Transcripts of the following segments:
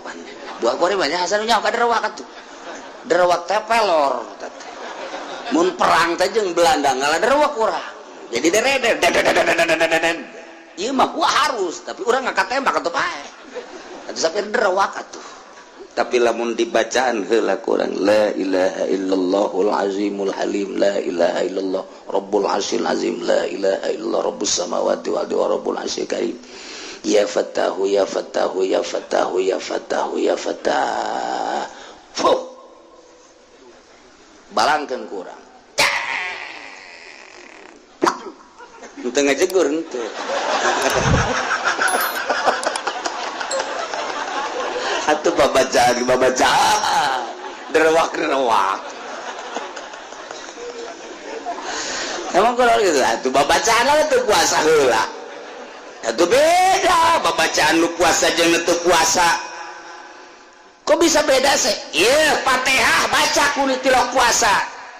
pan buah goreng banyak hasan nyawa ka derawak atuh derawak teh pelor mun perang teh jeung Belanda ngalah derawak urang jadi dereder ieu mah gua harus tapi urang ngangkat tembak atuh pae atuh sampai derawak atuh tapi lamun dibacaan heula kurang la ilaha illallahul azimul halim la ilaha illallah rabbul arsyil azim la ilaha illallah rabbus samawati wal ardi wa rabbul arsyil karim ya fatahu ya fatahu ya fatahu ya fatahu ya fatah fuh balangkeun kurang henteu ngajegur henteu atuh babacaan derewak emang kalau gitu atuh babacaan lah teu puasa heula atuh beda babacaan nu puasa jeung teu puasa kok bisa beda sih ieu Fatihah baca kudu tilok puasa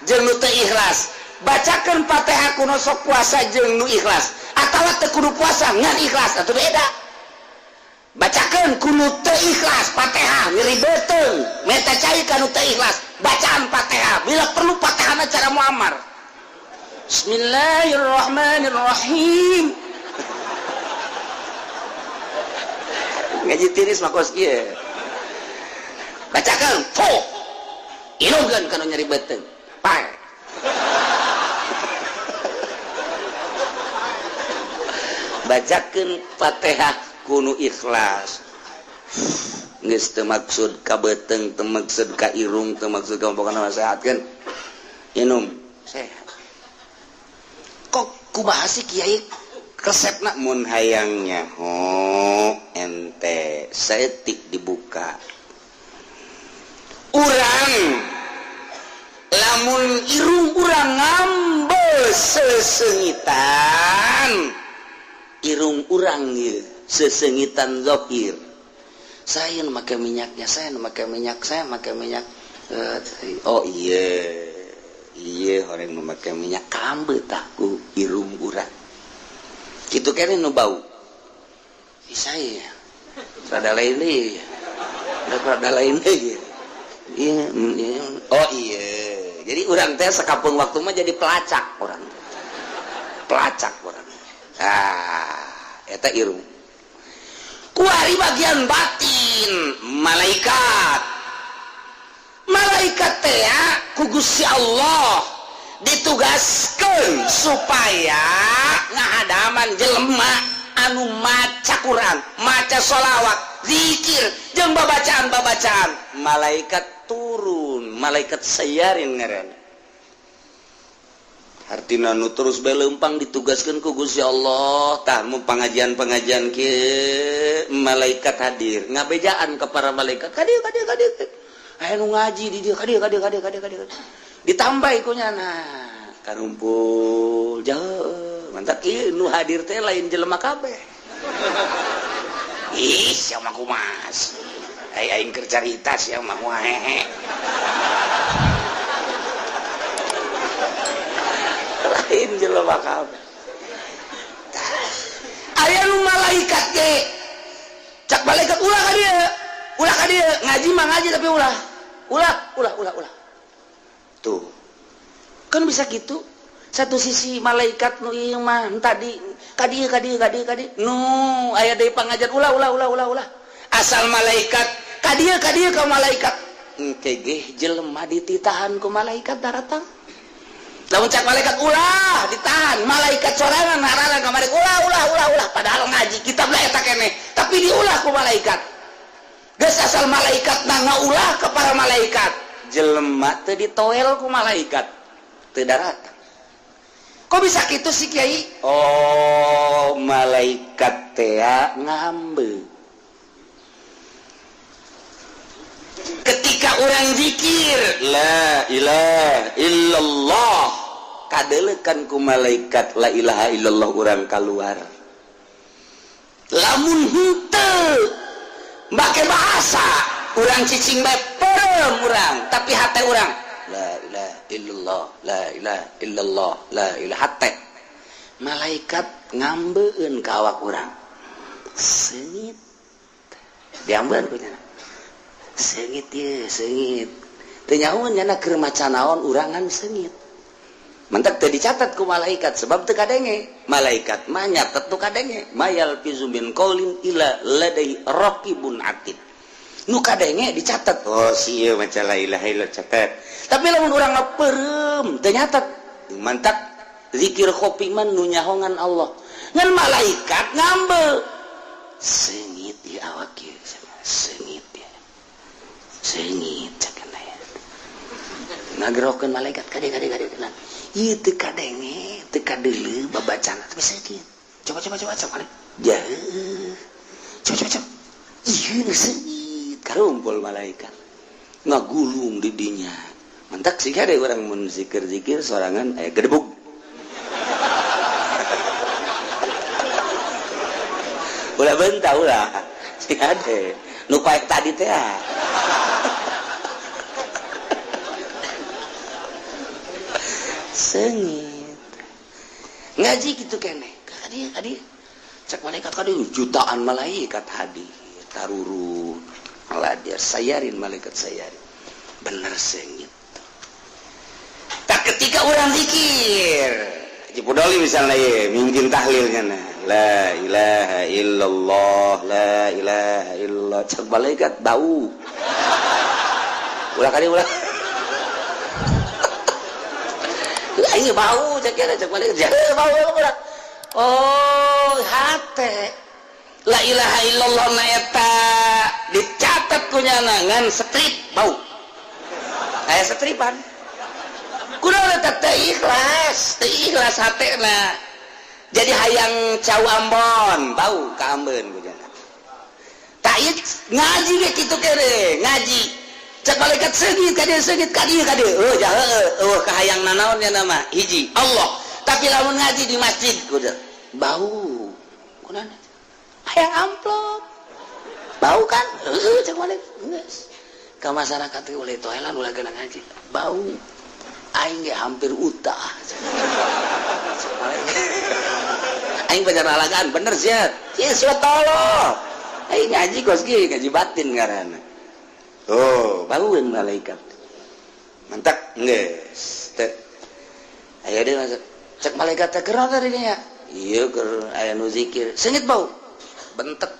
jeung nu teu ikhlas bacakeun Fatihah kudu sok puasa jeung nu ikhlas atawa teu kudu puasa ngan ikhlas atuh beda bacakan kudu teu ikhlas Fatihah ngiribeteung meta cai kanu teu ikhlas bacaan Fatihah bila perlu Fatihahna cara muammar Bismillahirrahmanirrahim ngaji tiris mah kos kieu bacakan fuh ilugan kanu nyaribeteung pae bacakan Fatihah kudu ikhlas geus teu maksud ka beuteng teu maksud ka irung teu maksud ka pokona nasehatkeun inum sehat kok kumaha sih kiai resepna mun hayangnya ente saeutik dibuka urang lamun irung urang ngambeu sesengitan irung urang ieu sesengitan zahir saya memakai minyaknya saya memakai minyak oh iya orang memakai minyak kambe taku irung urang gitu kene nu bau saya rada lain deh oh iya jadi urang teh sakapung waktu mah jadi pelacak orang eta irung kuari bagian batin malaikat teh ku Gusti Allah ditugaskeun supaya ngahadaman jelema anu maca Quran maca sholawat zikir jeung babacaan malaikat turun malaikat sayarin ngaranna artina nu terus beleumpang ditugaskeun ku Gusti Allah tah mun pengajian kieu malaikat hadir ngabejaan ka para malaikat kadieu aya nu ngaji di dieu kadieu ditambahi ku nyana karumpul jauh mantap ieu nu hadir teh lain jelema kabeh ih sia mah kumas aing keur carita sia mah hehe lain jelema kabeh aya nu malaikat ge cak malaikat ulah ka dieu ngaji mah ngaji tapi ulah tuh kan bisa gitu satu sisi malaikat nu ieu mah tadi kadieu nu aya deui pangajian ulah asal malaikat kadieu ka malaikat engke ge jelema dititahan ku malaikat daratang lamun cak malaikat ulah ditahan malaikat sorangan ngarana kamari ulah padahal ngaji kitab lah eta keneh tapi diulah ku malaikat geus asal malaikat ngaulah ka para malaikat jelema teu ditoel ku malaikat teu daratang kok bisa kitu sih kiai oh malaikat teh ngambeu ketika orang zikir la ilaha illallah kadelekan ku malaikat la ilaha illallah urang keluar lamun henteu make bahasa urang cicing bae perem urang tapi hate urang la ilaha illallah la ilaha illallah la ilaha hate malaikat ngambeueun ka awak urang seungit diambeun ku nya sengit ya sengit tenyawan nyana keur maca naon urangan sengit mentek teu dicatat ku malaikat sebab teu kadenge malaikat mah nyatet tu kadenge mayal fizumin qaulin ila ladai raqibun atid nu kadenge dicatat oh sieu maca la ilaha illallah catat tapi lamun urang ngapeureum teu nyatet mantak zikir kopi man nu nyahongan Allah ngan malaikat ngambeu sengit di awak ieu sengit ya sengit cakana ya ngagerokeun malaikat kade tenan ieu teu kadenge teu kadeuleu babacana tapi sengit coba coba ieu sengit karumpul malaikat ngagulung di dinya mantak sih ada orang mun zikir sorangan aya gedebug ulah bentah ulah sih ada nu paek tadi teh sengit ngaji gitu kene kadi cek malaikat kadi jutaan malaikat hadir taruru ngaladir sayarin malaikat sayarin bener sengit tak ketika orang zikir Jipudoli misalnya ya mungkin tahlilnya la ilaha illallah la ilaha illallah cek malaikat bau ulah kali ulah ini bau cek malaikat bau ulah oh hate la ilaha illallah na eta dicatat kunyana ngan strip bau aya stripan kunaon eta teu ikhlas hatena jadi hayang cau Ambon bau ka Ambeun kunyana tah ieu ngaji ge kitu kere ngaji cek malaikat sengit kadieu oh jah ka hayang nanaon nya nama hiji Allah tapi lamun ngaji di masjid kudu bau kunaon hayang amplop bau kan cek malaikat geus ka masyarakat teh oleh toelan ulah geuna ngaji bau aing ge hampir utah aing pajar alagaan bener sia sudah tolong aing ngaji kos ge ngaji batin ngaranna oh baueun malaikat mantap geus teh aya deui cek malaikat teh keur tadi nya ieu keur aya nu zikir sengit bau bentek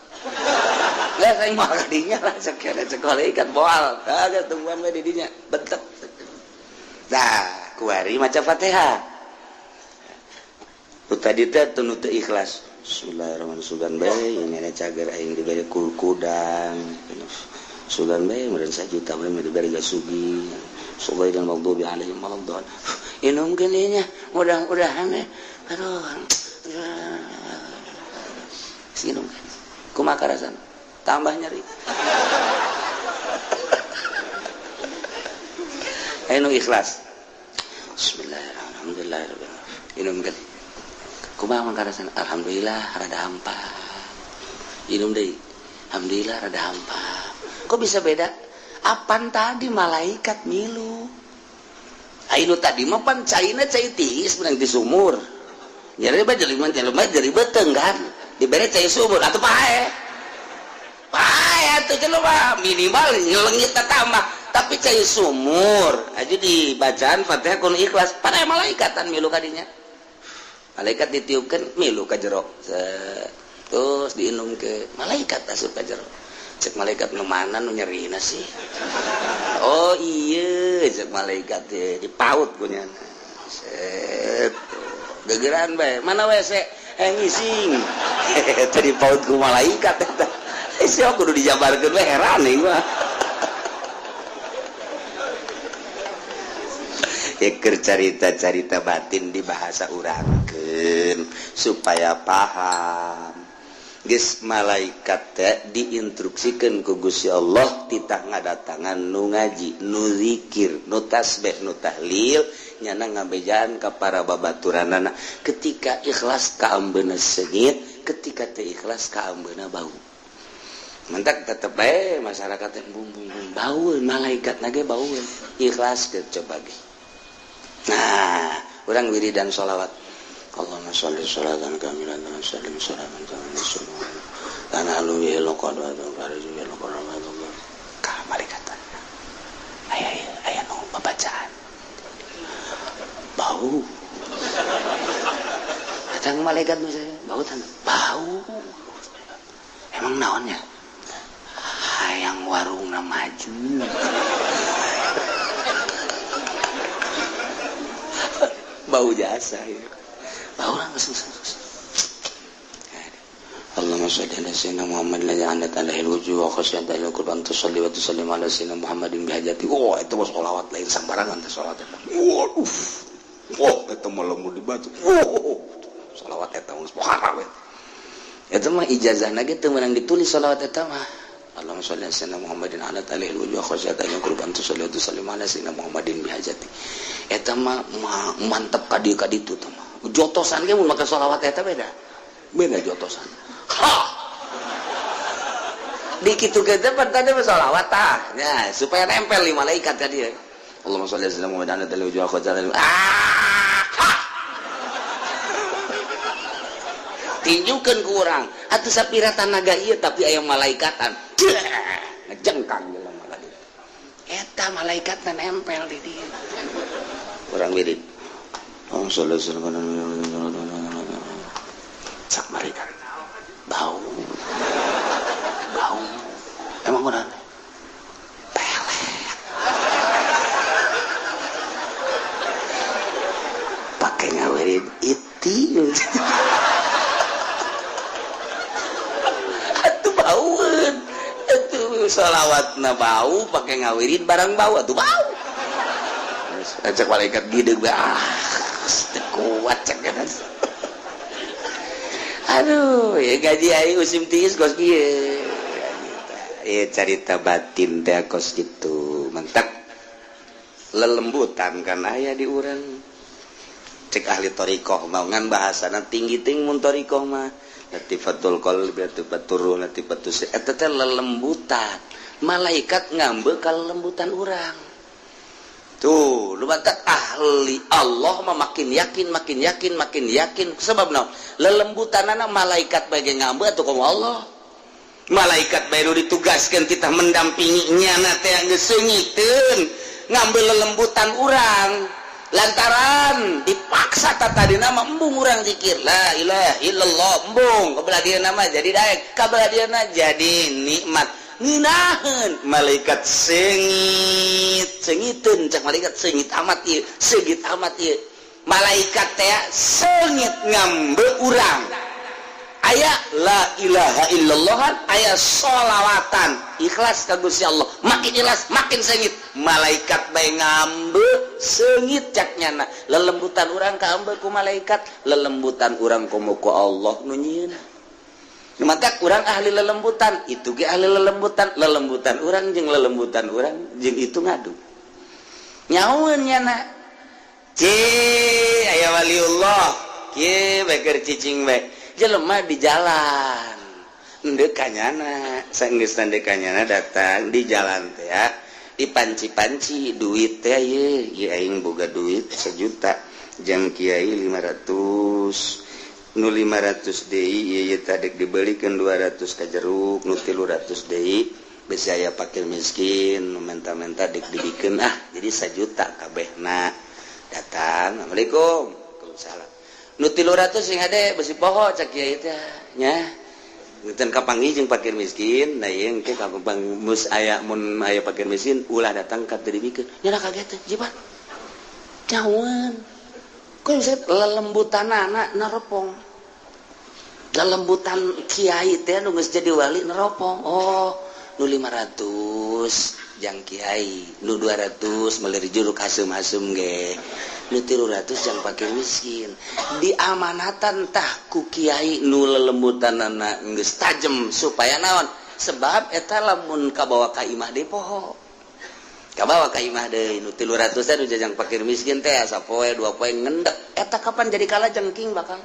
geus aing mah kadinya lah cek malaikat boal kagak tungguan we di dinya bentek nah kuari maca Fatihah tadi teh teu teu ikhlas bismillahirrahmanirrahim sugan bae ini ada cager aing dibere kudang sugan bae meureun sajuta bae dibere gasugi subay dan maghdubi alaihim waladdallin inum geuning nya mudah-mudahan aduh sinum kumaha karasan tambah nyeri anu ikhlas bismillahirrahmanirrahim inum kan kumaha mangkarasan alhamdulillah rada hampa inum deui alhamdulillah rada hampa kok bisa beda apan tadi malaikat milu anu tadi mah pan caina cai tiis menang di sumur nyari mah jadi beteung kan dibere cai sumur atuh pae atuh cenah minimal ngelengit tambah tapi cai sumur aja di bacaan Fatihah kun ikhlas pada malaikatan milu kadinya malaikat ditiupkan milu ka jero terus diinum ke malaikat asup ka jero cek malaikat nu mana nu nyerina sih oh iya cek malaikat dipaut kunya set gegeran bae mana WC ngising tadi paut ku malaikat eta siapa kudu dijabarkeun we heran nih mah keur carita-carita batin di bahasa urangkeun supaya paham geus malaikat teh diinstruksikeun ku Gusti Allah titah ngadatangan nu ngaji nu zikir nu tasbih nu tahlil nyana ngabejaan ka para babaturanana ketika ikhlas ka ambeuna sengit ketika teu ikhlas ka ambeuna bau mentak tetep bae masyarakat teh bum baueun malaikat nage baueun ikhlas ke coba ge. Nah, urang wiridan sholawat. Allahumma sholli sholatan kamilan wa sallim salaman kamilan. Kana lu ya laqad wa ta'ala ka malaikat malaikat bau tanah bau emang naonnya hayang warungna maju bau jasa ya bau lah Allahumma shalli ala sayyidina Muhammad la ja'alat alaihi wujuh wa khasyata al qurban tusalli wa tusallim ala sayyidina Muhammadin bihajati itu mah sholawat lain sembarangan teh sholawat eta eta mah lamun dibaca sholawat eta mah haram eta mah ijazahna ge teu meunang ditulis sholawat eta mah Allahumma shalli ala sayyidina Muhammadin ala alaihi wujuh wa khasyata al qurban tusalli wa tusallim ala sayyidina Muhammadin bihajati eta mah mantep ka dieu ka ditu teh mah jotosan ge mun make sholawat eta beda jotosan dikitu kita tadi bersolawat ya supaya nempel di malaikat tadi Allahumma sholli ala sayyidina Muhammadin ala alihi wa sahbihi tinjukeun ku urang atuh sapira tanaga ieu tapi aya malaikatan ngejengkang jelema tadi eta malaikatna nempel di dieu urang wirid Allahumma sholli ala sayyidina sak malaikat bau emang benar pelet pakai ngawirin iti atuh baueun atuh sholawatna bau pakai ngawirin barang bau atuh bau cek malaikat gideg kuat cek kan aduh ya gaji aing usim tiis kos kieu ya carita batin teh kos kitu mantap lelembutan kan aya di urang cek ahli thariqah mah ngan bahasana tinggi-tinggi mun thariqah mah latifatul qalbi latifatur ruh latifatus eta teh lelembutan malaikat ngambe ka lelembutan urang tuh lu batak ahli Allah mah makin yakin sebab naon lelembutanana malaikat bage ngambe atuh ka Allah malaikat bae ditugaskeun titah mendampingi nyana teh geus seungiteun ngambil lelembutan urang lantaran dipaksa tadina mah embung urang zikir la ilaha illallah embung kabeladiana mah jadi daek kabeladiana jadi nikmat nginaheun malaikat seungiteun cak malaikat seungit amat ieu seungit amat ieu malaikat teh seungit ngambe urang aya la ilaha illallah aya sholawatan ikhlas ka Gusti Allah makin ikhlas makin seungit malaikat bae ngambe seungit caknyana lelembutan urang kaambe ku malaikat lelembutan urang komo ku Allah nu nyieun mantak urang ahli lelembutan itu ge ahli lelembutan urang jeung lelembutan urang jeung itu ngadu nyaeun nyana aya waliullah kieu bae cicing bae jelema di jalan endeu kanyana saenggeus teh kanyana datang di jalan teh ya dipanci-panci duit teh ieu aing boga duit 1 juta jeung kiai 500 nu 500 deui ieu teh dek dibelikeun 200 ka jeruk nu 300 deui besi aya fakir miskin nu menta-menta dek dibikeun jadi 1 juta kabehna datang assalamualaikum waalaikumsalam nu 300 sing ade besi poho cak kieu teh nya ngeuteun kapanggih jeung fakir miskin da ieu engke kapang mus aya mun aya fakir miskin ulah datang ka teu dibikeun nya kaget teh jibat caweun kok bisa lelembutanana neropong lelembutan kiai teh nu geus jadi wali neropong nu 500 jang kiai nu 200 meuli juruk hasem-hasem ge nu 300 jang fakir miskin diamanatan tah ku kiai nu lelembutanana geus tajem supaya naon sebab eta lamun kabawa ka imah deui poho kabawa ka imah deui nu 300 teh nu jajang fakir miskin teh sapoe 2 poe ngendek eta kapan jadi kalajengking bakal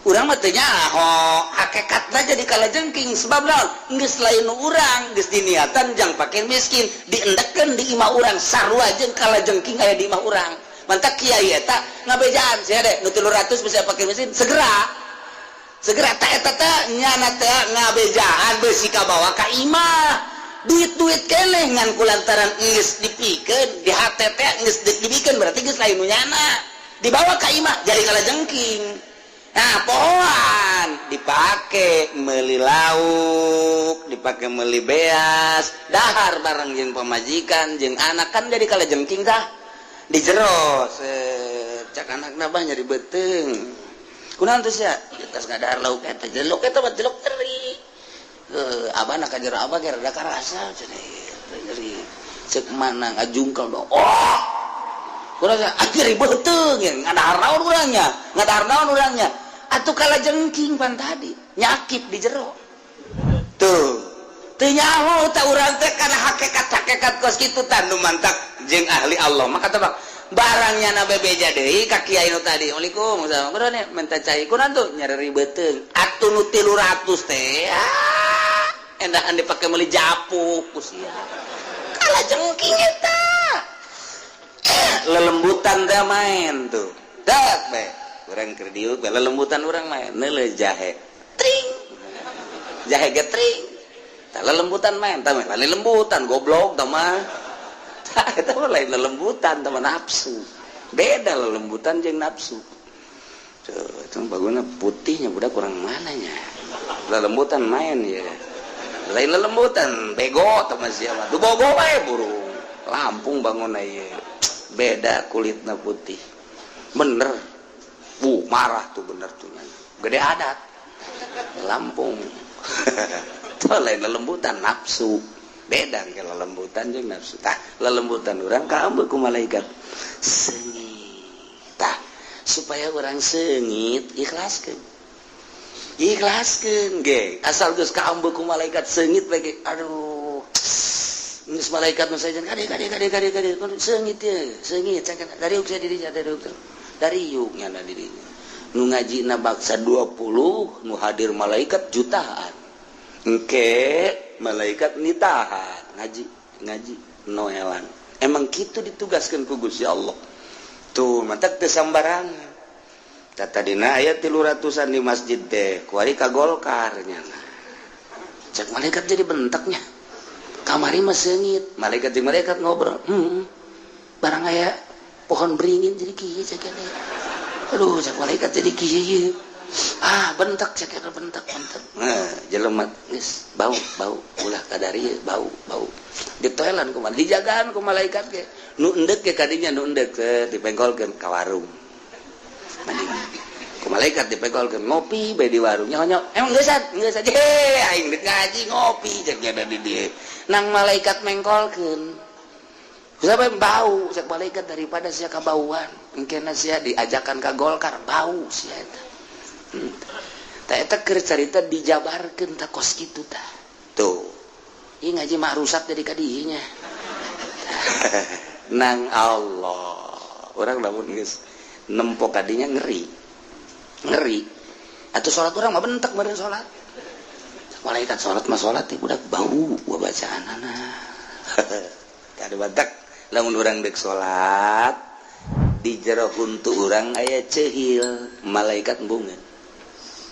urang mah teu nyaho hakikatna jadi kalajengking sebab naon geus lain nu urang geus diniatan jang fakir miskin diendekeun di imah urang sarua jeung kalajengking aya di imah urang mantak kiai eta ngabejaan sia de nu 300 bisa fakir miskin segera teh eta teh nyana teh ngabejaan beusi kabawa ka imah duit-duit keneh ngan kulantaran geus dipikeun di hate teh geus dibikeun berarti geus lain nu nyana dibawa ka imah jadi kalajengking Nah pohoan dipakai meuli lauk, dipakai meuli beas, dahar bareng jeung pamajikan jeung anak kan jadi kalajengking tah di jero cak anakna bah nyari beteng kunaon teh sia tas ngadahar lauk eta jelok eta mah jelok teri abana ka jero abah ge rada karasa cenah nyeri ceuk mana ngajungkel dong kurang akhirnya beteng ya ngadahar naon urangnya atuh kalajengking pan tadi nyakit di jero tuh teu nyaho ta urang teh kana hakikat kos kitu tah nu mantak jeung ahli Allah maka teh barangnya na bebeja deui ka kiai nu tadi Assalamualaikum kunaon minta cai kunaon tuh nyari beteng atuh nu 300 teh endahan dipake meuli japuk ku sia kalajengking eta lelembutan teh main tuh dak be urang keur diuk lelembutan urang main neuleuh jahe tring jahe getring tah lelembutan main tah lain lembutan goblok tah mah tah eta mah lain lelembutan tah nafsu beda lelembutan jeung nafsu tuh itu baguna putihnya budak kurang mananya lelembutan main ya lain lelembutan bego tah mah sia mah duh bogo bae burung Lampung bangun ieu beda kulitna putih bener marah tuh bener tuh gede adat Lampung tuh lain lelembutan nafsu beda ke lelembutan jeung nafsu tah lelembutan urang kaambeu ku malaikat seungit tah supaya urang seungit ikhlaskeun ge asal geus kaambeu ku malaikat seungit bage aduh geus malaikat nu saejan kade seungit ye seungit dari uk saya diri dari yuk nyana dirinya nu ngaji na baksa 20 nu hadir malaikat jutaan engke malaikat nitahan ngaji noelan emang kitu ditugaskeun ku Gusti Allah tuh mantak teu sambarangan tadina aya 300-an di masjid teh kuari ka Golkar nyana cek malaikat jadi bentaknya kamari mah seungit malaikat jeung malaikat ngobrol barang aya pohon beringin jadi kieu cek ane aduh cek malaikat jadi kieu bentak cek ane bentak jelema geus bau ulah kadari bau ditoelan kumaha dijagaan ku malaikat ge nu endek ge kadinya nu endek dipengkolkeun ka warung ku malaikat dipengkolkeun ngopi bae di warung nyok emang geus aja aing deuk ngaji ngopi cek nya di dieu nang malaikat mengkolkeun siapa yang bau cek malaikat daripada sia kabauan engkena sia diajakan ka Golkar bau sia eta tah eta keur carita dijabarkeun tah kos kitu tah tuh ieu ngaji mah rusak jadi ka dieu nya nang Allah urang lamun geus nempo ka dinya ngeri atuh salat urang mah bentek meureun salat malaikat salat mah salat teh budak bau bacaanana kada batak lamun urang dek salat di jero huntu urang aya cehil malaikat embungeun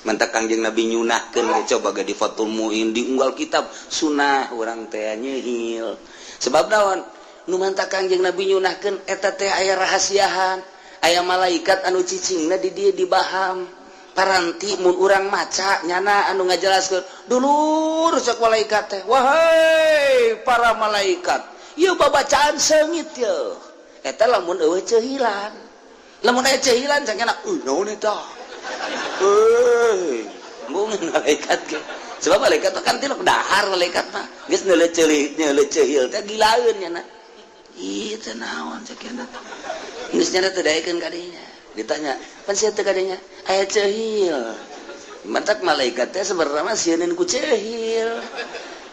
mantak Kangjeng Nabi nyunahkeun coba ge di Fathul Muin di unggal kitab sunah urang teh nyehil sebab naon nu mantak Kangjeng Nabi nyunahkeun eta teh aya rahasiahan aya malaikat anu cicingna di dieu dibaham paranti mun urang maca nyana anu ngajelaskeun dulur cek malaikat teh wahai para malaikat ieu babacaan seungit ye eta lamun eueuh cehilan lamun aya cehilan cenah naon eta mungkin malaikat ge sebab malaikat kan tilok dahar malaikat mah geus neuleuh cehil teh gilaeun nya na ieu teh naon cekeuna geus nya teh daekeun ka dinya ditanya pan sia teh ka dinya aya cehil mantak malaikat teh sebenarnya mah sieun ku cehil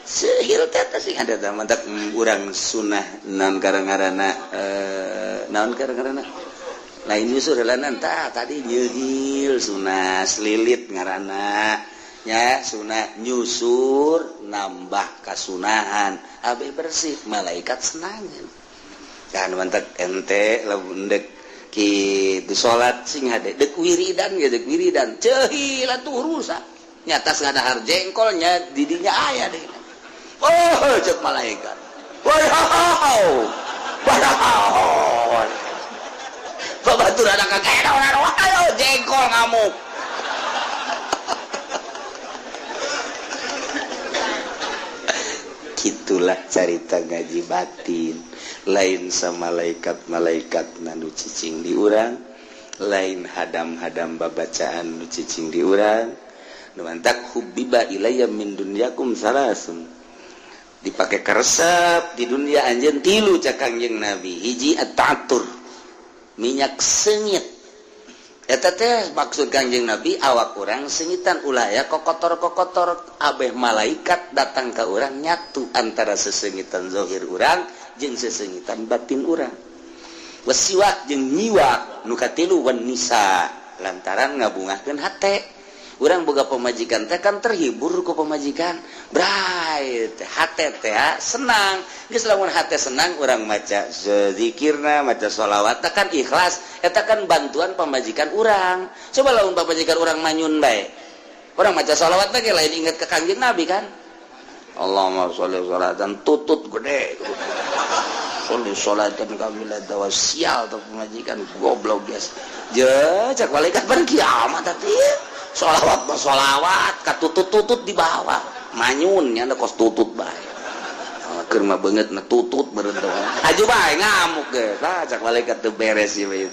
teh sing ada teh mantak urang sunah naon ngaranna lain nyusur lanan tah tadi nyeuhil sunah selilit ngaranna nya sunah nyusur nambah kasunahan abi bersih malaikat senangeun kan mantak ente lamun dek kitu salat sing hade dek wiridan cehil atuh rusak nyatas ngadahar jengkolnya didinya aya deui cek malaikat wow babatur ada kagak ayo jengkol ngamuk Itulah carita ngaji batin lain sama malaikat-malaikat nu cicing di urang, lain hadam-hadam babacaan nu cicing di urang. Nu mantak hubbiba ilayya min dunyakum salasun. Dipake karesep di dunia anjeun tilu cak Kangjeng Nabi. Hiji at-ta'atur, minyak sengit. Eta teh maksud Kangjeng Nabi awak urang sengitan ulah ya kokotor-kokotor abeh malaikat datang ke urang nyatu antara sesengitan zahir urang jeung sesengitan batin urang. Wasiwak jeung nyiwak nu katilu wan nisa lantaran ngabungakeun hate. Urang boga pemajikan teh kan terhibur ku pemajikan. Brai teh hate teh senang. Geus lamun hate senang urang maca zikirna, maca sholawat kan ikhlas. Eta kan bantuan pemajikan urang. Coba lamun pemajikan urang manyun bae. Urang maca sholawat teh lain inget ke Kangjeng Nabi kan. Allahumma sholli sholatan tutut gede. Sholli sholatan kamilat wa sial tuh pemajikan goblok guys. Je cak malaikat ban kiamat tadi. Sholawat katutut-tutut di bawah manyunnya ada kos tutut bae keur mah beungeut na tutut beureun teh aju bae ngamuk ge cak malaikat teu beres ieu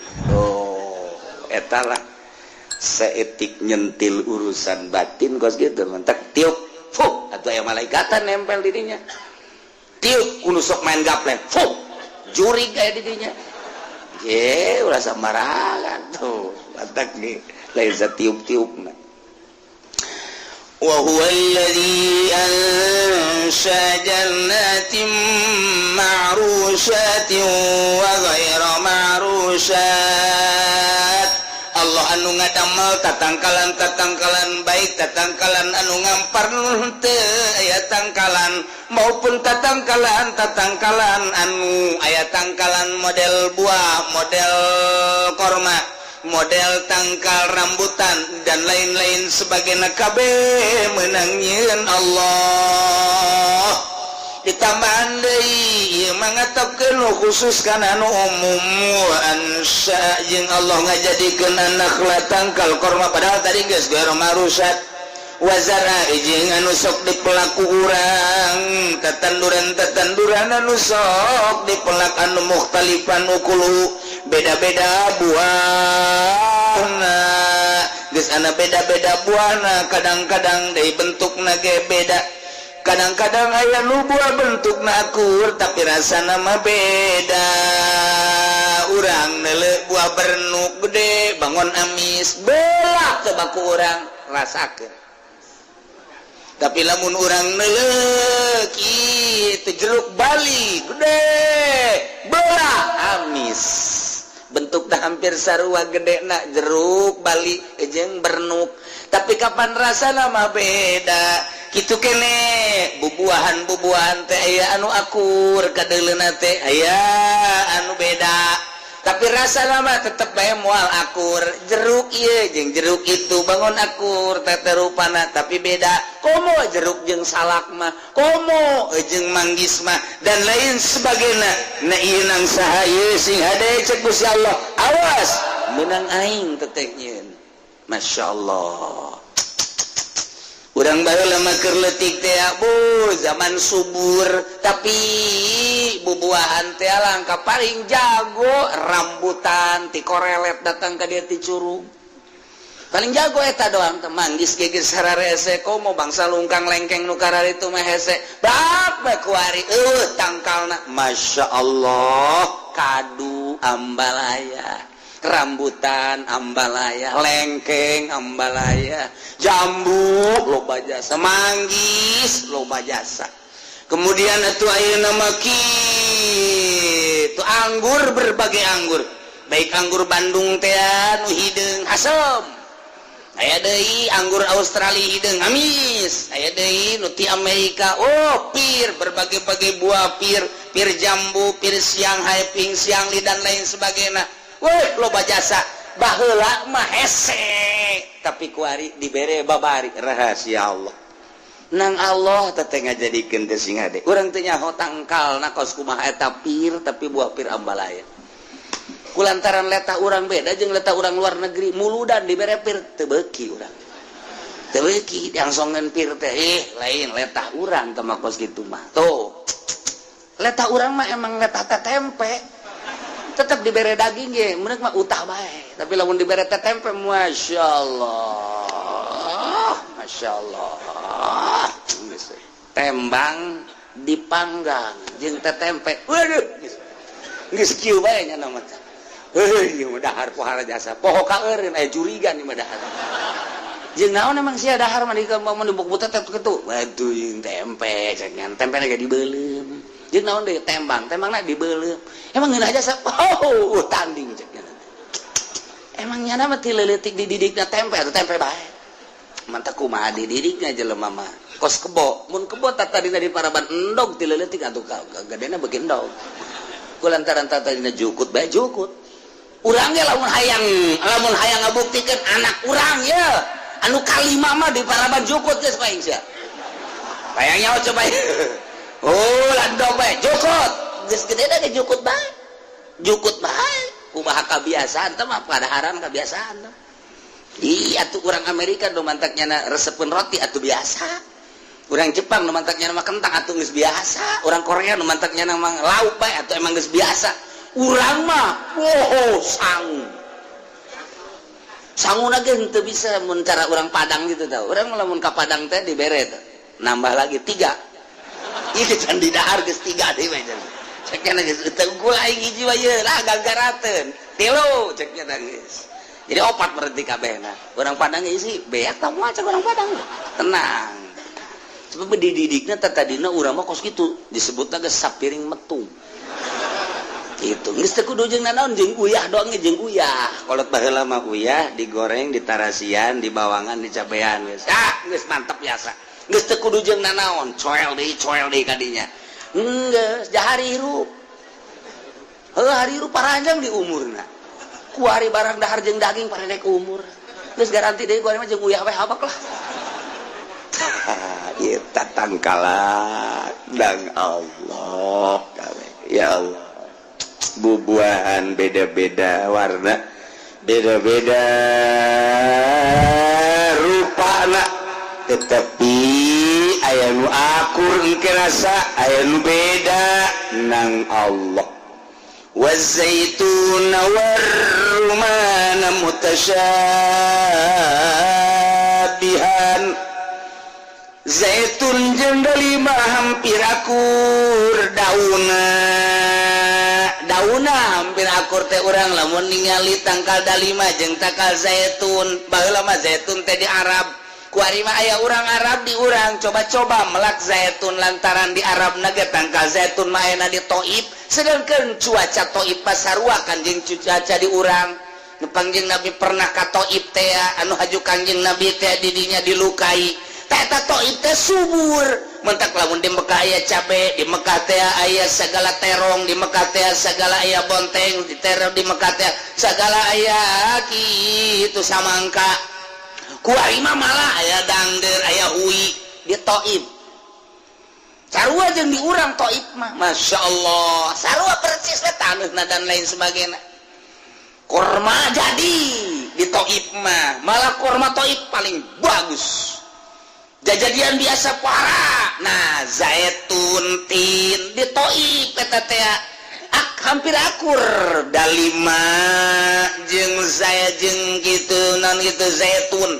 eta lah saeutik nyentil urusan batin kos kitu mentek tiup fuh atuh aya malaikatan nempel di dinya tiup kudu sok main gaplek fuh jurig aya di dinya ye ulah sambarangan tuh batak ge lain tiup-tiupna. Wa huwa alladhi ansha jannatin ma'rushatin wa ghayra ma'rushat. Allah anu ngadamel tatangkalan baik, tatangkalan anu ngamparn teu aya tangkalan maupun tatangkalan anu aya tangkalan model buah, model korma, model tangkal rambutan dan lain-lain sebagainya kabeh meunang nyieun Allah. Ditambahan deui ieu mangatopkeun khusus kana anu umum ansya jeung Allah ngajadikeun anak tangkal korma padahal tadi geus ghairu marusat wazara jeung anu sok dipelaku urang tetanduran anu sok dipelak anu mukhtalifan ukulu beda-beda buahna geus ana beda-beda buahna kadang-kadang deui bentukna ge beda. Kadang-kadang aya nu buah bentukna akur tapi rasana mah beda. Urang neuleuh buah bernuk gede, bangun amis, belah teu baku urang rasakeun. Tapi lamun urang neuleuh kitu jeruk bali gede, belah amis. Bentukna hampir sarua gedena jeruk bali jeung bernuk. Tapi kapan rasana mah beda. Kitu kene bubuahan teh aya anu akur kadeuleuna teh aya anu beda tapi rasana mah tetep bae moal akur. Jeruk ieu jeung jeruk itu bangun akur teh rupana tapi beda. Komo jeruk jeung salak mah, komo jeung manggis mah dan lain sebagainya. Na ieu nang saha ieu sing hade cek Gusti Allah. Awas meunang aing teteh nyieun. Masyaallah. Urang baheula mah keur leutik teh bu zaman subur tapi bubuahan teh langka paling jago rambutan ti korelet datang ka dieu ti curug paling jago eta doang teh manggis geger sararese komo bangsa lungkang lengkeng nu kararitu mah hese bak bae kuari tangkalna masyaallah kadu ambalaya rambutan ambalaya, lengkeng ambalaya, jambu loba jasa, manggis loba jasa. Kemudian atuh ayeuna mah kitu anggur, berbagai anggur. Baik anggur Bandung teh nu hideung asem. Aya deui anggur Australia hideung amis. Aya deui nu ti Amerika pir, berbagai-bagai buah pir jambu, pir Shanghai, ping Siangli dan lain sebagainya. Woi loba jasa baheula mah hese tapi kuari dibere babari rahasia Allah nang Allah teteh ngajadikeun teh sing hade urang teh nyaho tangkalna kos kumaha eta pir tapi buah pir ambalaya kulantaran letah urang beda jeung letah urang luar negeri muludan dibere pir teu beuki urang teuki diangsongan pir teh lain letah urang teh kos kitu mah tuh letah urang mah emang letah teh tempe tetap dibere daging ge meunang mah utah bae tapi lamun dibere teh tempe masyaallah tembang dipanggang jeung teh tempe waduh geus kieu bae nya nama teh ieu mah dahar pohara jasa poho ka eureun aya jurigan ieu mah dahar jeung naon emang sia dahar mah mun dibuk teh kitu waduh jeung tempe cenah tempe ge dibeulem jeung naon deui tembangna dibeulem emang ngeunah jasa tanding cenah emang nyana mah ti leuletik dididikna tempe atau tempe bae mantap kumaha dididikna jelema mah kos kebo mun kebo tadina di paraban endog ti leuletik atuh gadena beuki endog kulantaran tadina jukut bae jukut urang ge lamun hayang ngabuktikeun anak urang ya anu kalima mah di paraban jukut geus paing sia hayang nyaho coba landog bae jukut geus gedena ge jukut bae kumaha kabiasaan teh mah padaharan kabiasaan teh atuh urang Amerika do mantaknya resepkeun roti atuh biasa urang Jepang do mantaknya mah kentang atuh geus biasa urang Korea do mantaknya mah lauk bae atuh emang geus biasa urang mah sanguna ge henteu bisa mun cara urang Padang gitu tau urang lamun ka Padang teh dibere teh nambah lagi 3 ieu can di dahar geus 3 deui mah cekna geus teu gula aing hiji wae lah gagarateun 3 cekna geus jadi 4 berarti kabehna urang Padang isi beak tah moal cek urang Padang tenang sebab dididikna tadina urang mah kos kitu disebutna geus sapiring metung gitu geus teu kudu jeung naon jeung uyah doang jeung uyah kolot baheula mah uyah digoreng ditarasian dibawangan dicabean geus geus mantep biasa geus teu kudu jeung naon coel deui kadinya geus jahari hirup hari hirup paranjang di umurna ku hari barang dahar jeung daging parelek umur geus garanti deui goreng mah jeung uyah we habak lah ieu tatangkala dang Allah ya Allah bubuahan beda-beda warna beda-beda rupana tetapi aya nu akur engke rasa aya nu beda nang Allah wazaitun warman mutasyabihan zaitun jeung dalima hampir akur dauna hampir akur teh urang lamun ningali tangkal dalima jeung tangkal zaitun baheula mah zaitun teh di Arab ku ari mah aya urang Arab di urang coba-coba melak zaitun lantaran di Arab ge tangkal zaitun mah aya di Thaif sedangkeun cuaca Thaif pasarua kanjing cuaca di urang nu pangjing Nabi pernah ka Thaif teh anu haju kanjing Nabi teh di dinya dilukai eta Thaif teh subur mentak lamun di Mekah aya cabe di Mekah teh aya sagala terong di Mekah teh sagala aya bonteng di terong di Mekah teh sagala aya kitu samangka ku ari mah malah aya dangdeur aya hui di Thaif sarua jeung di urang Thaif mah masyaallah sarua persis we taneusna dan lain sebagainya kurma jadi di Thaif mah malah kurma Thaif paling bagus jajadian biasa para nah zaitun tin di Thaif eta teh hampir akur dalima jeung saya jeung kitu non kitu zaitun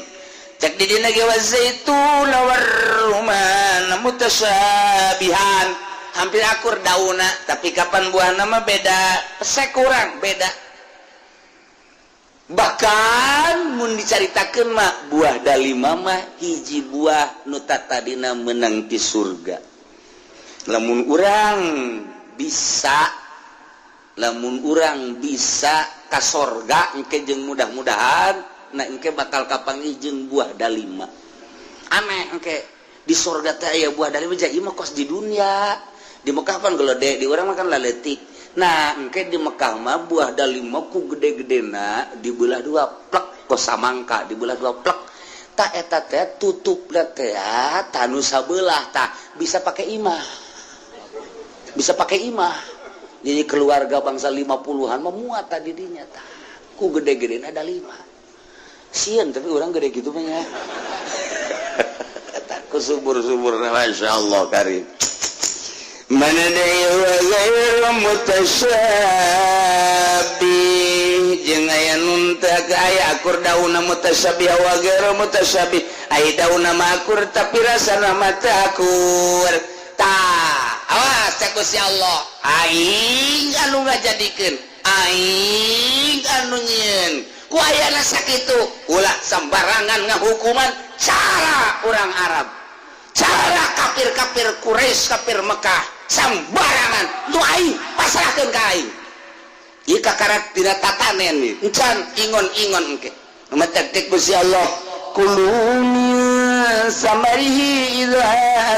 cek di dina ge zaitun warman mutasyabihan hampir akur dauna tapi kapan buahna mah beda pesek kurang beda bahkan mun dicaritakeun mah buah dalima mah hiji buah nu tadina meunang ti surga lamun urang bisa ka sorga engke jeung mudah-mudahan na engke bakal kapanggih jeung buah dalima aneh engke di sorga teh aya buah dalima jadi mah kos di dunia di Mekah pan gelede di urang makan laletik nah engke di Mekah mah buah dalima ku gede-gedena dibelah dua plek kos samangka dibelah dua plek tak eta teh tutupna teh tanu sabelah tah bisa pakai imah jadi keluarga bangsa 50-an memuat tadi dinya tah ku gede-gedena ada 5 sieun tapi orang gede gitu mah nya kataku subur-subur Masya Allah karim mana daya mutasyabih jeung aya nun teh aya akur dauna mutasyabih wa ghairu mutasyabih aya dauna makur tapi rasana mah teu akur tah awas cek Gusti Allah aing anu ngajadikeun aing anu nyieun ku ayana sakitu ulah sambarangan ngahukuman cara orang Arab cara kafir-kafir Quraisy kafir Mekah sambarangan tu aing pasrahkeun ka aing ieu kakarak tina tatanen encan ingon-ingon engke matak Gusti Allah kulun samarihi idza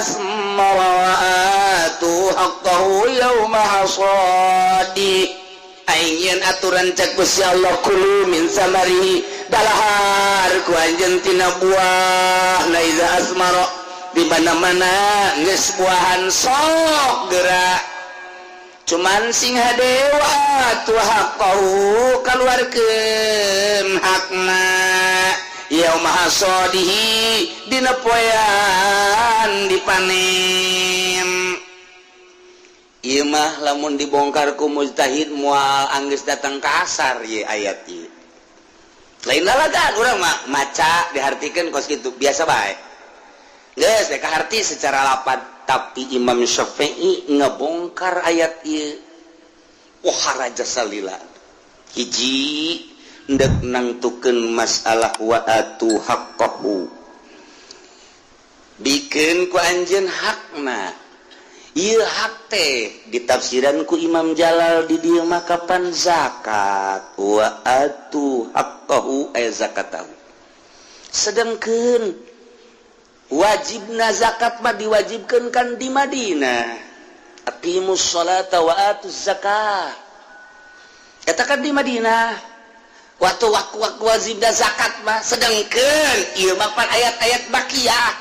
asmara wa atu haqqahu yawma hasadi aing yen aturan cek Gusti Allah kulu min samarihi dalahar ku anjeun tina buah na idza asmara di mana-mana geus buahan sok geura cuman sing hadewa tu haqqahu kaluarkeun hakna yauma hasadihi dina poean dipanen ieu mah lamun dibongkar ku mujtahid moal anggeus datang ka asar ye ayat ieu lain lalagan urang mah maca dihartikeun kos kitu biasa bae geus teh kaharti secara lapan tapi Imam Syafi'i ngebongkar ayat ieu wah haraja salila hiji ndek nangtukeun masalah wa atu haqqahu bikeun ku anjeun hakna ieu hak teh ditafsiran ku Imam Jalal di dieu mah kapan zakat wa atu haqqahu ay zakatahu sedengkeun wajibna zakat mah diwajibkeun kan di Madinah aqimus sholata wa atuz zakah eta kan di Madinah waktu wajibna zakat mah sedengkeun ieu mah pan ayat-ayat makiyah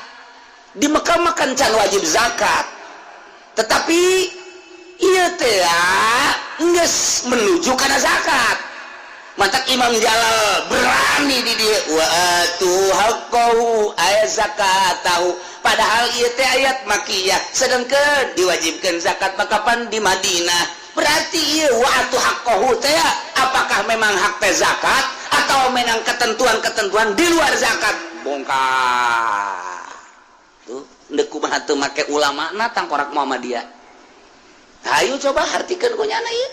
di Mekah mah kan can wajib zakat tetapi ieu teh geus menuju kana zakat mantak Imam Jalal berani di dieu wa atu haqqahu ay zakatahu padahal ieu teh ayat makiyah sedengkeun diwajibkeun zakat kapan di Madinah berarti ieu wa atu haqqahu teh apakah memang hak teh zakat atau memang ketentuan-ketentuan di luar zakat bongkar tuh ndek kumaha teu make ulama na tangkorak Muhammadiyah hayu coba hartikeun ku nyana ieu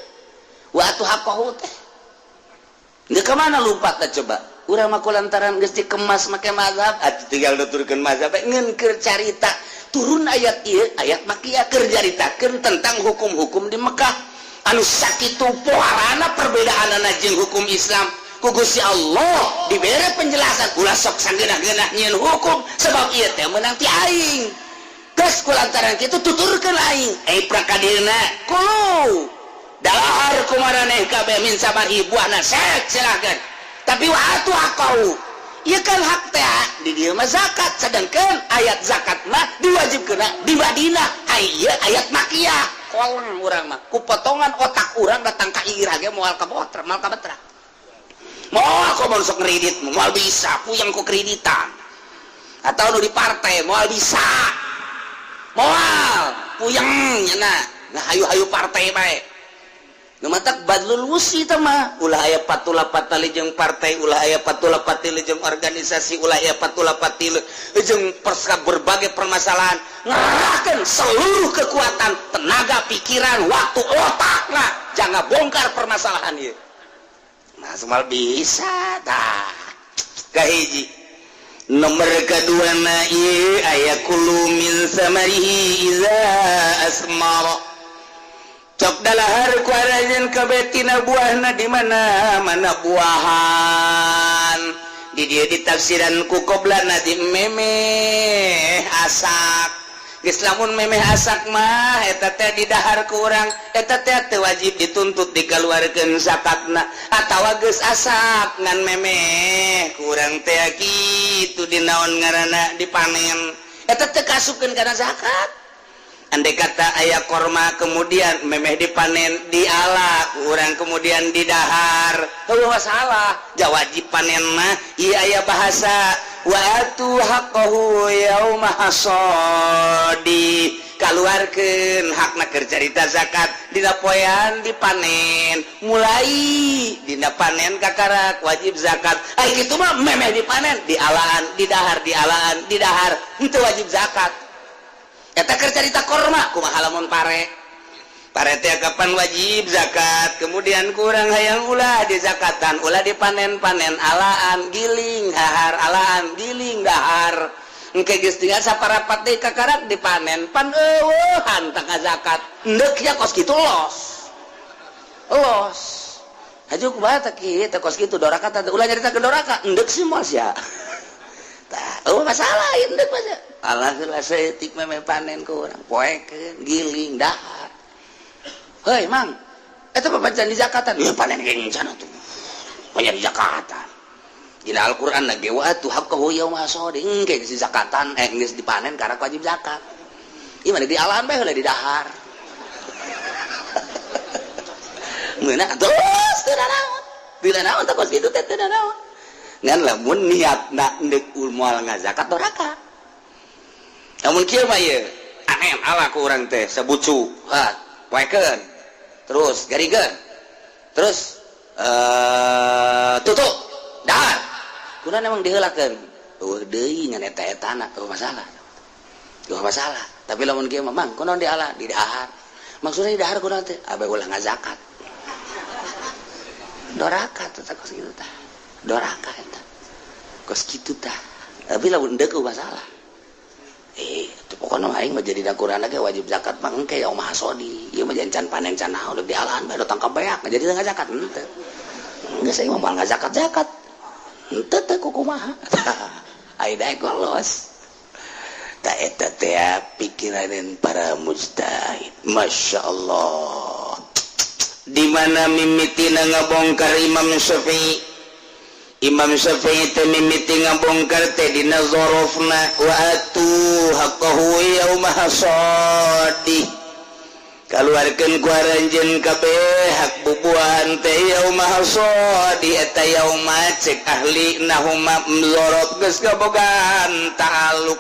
wa atu haqqahu teh ndek ka mana lupa teh coba urang mah kulantaran geus dikemas make mazhab atuh tinggal nuturkeun mazhab ngeun keur carita turun ayat ieu ayat makiyah keur caritakeun tentang hukum-hukum di Mekah anu sakitu poharana perbedaanana jeung hukum Islam ku Gusti Allah dibere penjelasan ulah sok sangeunah-geunah nyieun hukum sebab ieu teh meunang ti aing geus kulantaran kitu tuturkeun aing prakadirna kulo dalahar kumaraneh kabeh min sabari buahna sek silakan tapi wa atu haqqahu ieu kan hak teh di dieu mah zakat sedengkeun ayat zakat mah diwajibkeun di Madinah ieu ayat makiyah kolong urang mah ku potongan otak urang datang ka irah ge moal ka botra moal ka betra moal aku mau sok kredit moal bisa puyang ku kreditan atau nu di partai moal bisa moal puyang nya nah hayu-hayu partai bae ngamatak badlul wusi teh mah ulah aya patula-patali jeung partai ulah aya patula-patili jeung organisasi ulah aya patula-patili jeung berbagai permasalahan ngerahkeun seluruh kekuatan tenaga pikiran waktu otakna jangan bongkar permasalahan ieu nah semal bisa tah kahiji nomor kaduana ieu aya kulu min samarihi iza asmara cok dalahar ku arajeun kabeh tina buahna di mana buahan di dieu ditafsiran ku qoblana di memeh asak geus lamun memeh asak mah eta teh di dahar ku urang eta teh teu wajib dituntut dikaluarkeun zakatna atawa geus asak ngan memeh ku urang teh kitu dinaon ngaranna dipanen eta teh kasupkeun kana zakat andai kata aya korma kemudian memeh dipanen di ala urang kemudian di dahar heuh masalah jawajib panen mah ieu aya bahasa wa atu haqqahu yauma hasadi kaluarkeun hakna keur carita zakat dina poean dipanen mulai dina panen kakarak wajib zakat ai kitu mah memeh dipanen di alaan di dahar henteu wajib zakat eta keur carita korma kumaha lamun pare teh kapan wajib zakat kemudian kurang hayang ulah di zakatan ulah dipanen-panen alaan giling dahar alaan giling dahar engke geus tinggal saparapat deui kakarak dipanen pan eueuhan tangka zakat endek nya kos kitu los haju kumaha teh kitu kos kitu doraka teh ulah nyarita ke doraka endek sih mos ya tah masalah endek mah alah geus saeutik meme panen ku urang poekeun giling dahar. Hei mang, itu pembagian di zakatan. Ya panen kayak sana tuh, banyak di zakatan. Di Al-Quran lagi waktu haqqahu yauma hasadi, kayak di zakatan, nggak dipanen karena wajib zakat. Gimana di alam bah di dahar. Mana terus tidak naon, tak kos itu tidak naon. Ngan lamun niat nak ndek ulmual ngazakat doraka. Namun kieu mah ieu, anem ala ku urang teh sabucu, poekeun. Terus garigeun terus tutup dahar kunaon emang diheulakeun deui ngan eta-etana masalah tapi lamun kieu mah mang kunaon diala di dahar maksudna di dahar kunaon teh abe ulah ngazakat doraka teh kos kitu tah doraka eta kos kitu tah tapi lamun deuk masalah pokoknya aing mah jadi dakurana ge wajib zakat mah engke yaum hasodi ieu mah can panen can naon di alaan bae tangkap beak jadi teu zakat henteu geus aing mah moal zakat henteu teh kumaha ai daek lolos ta eta teh pikiraneun para mujtahid masyaallah di mana mimitina ngabongkar Imam Syafi'i teh mimiti ngabongkar teh dina zorofna wa atu haqqahu yauma hasadi kaluarkeun ku aranjeun kabeh hak bubuhan teh yauma hasadi eta yauma cek ahli nahuma zorof geus kabogaan ta'alluq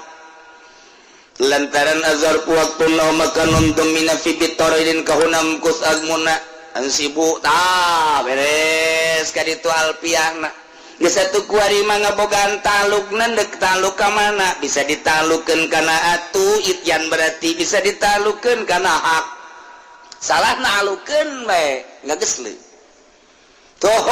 lantaran azhar waktu makan untung mina fi bitoridin kahunam kus agmuna ansibu ta beres ka ditu alpiahna geus atuh kuari mah ngabogaan talukna dek taluk ka mana bisa ditalukeun kana atu ityan berarti bisa ditalukeun kana hak salah nalukeun bae ngageus toh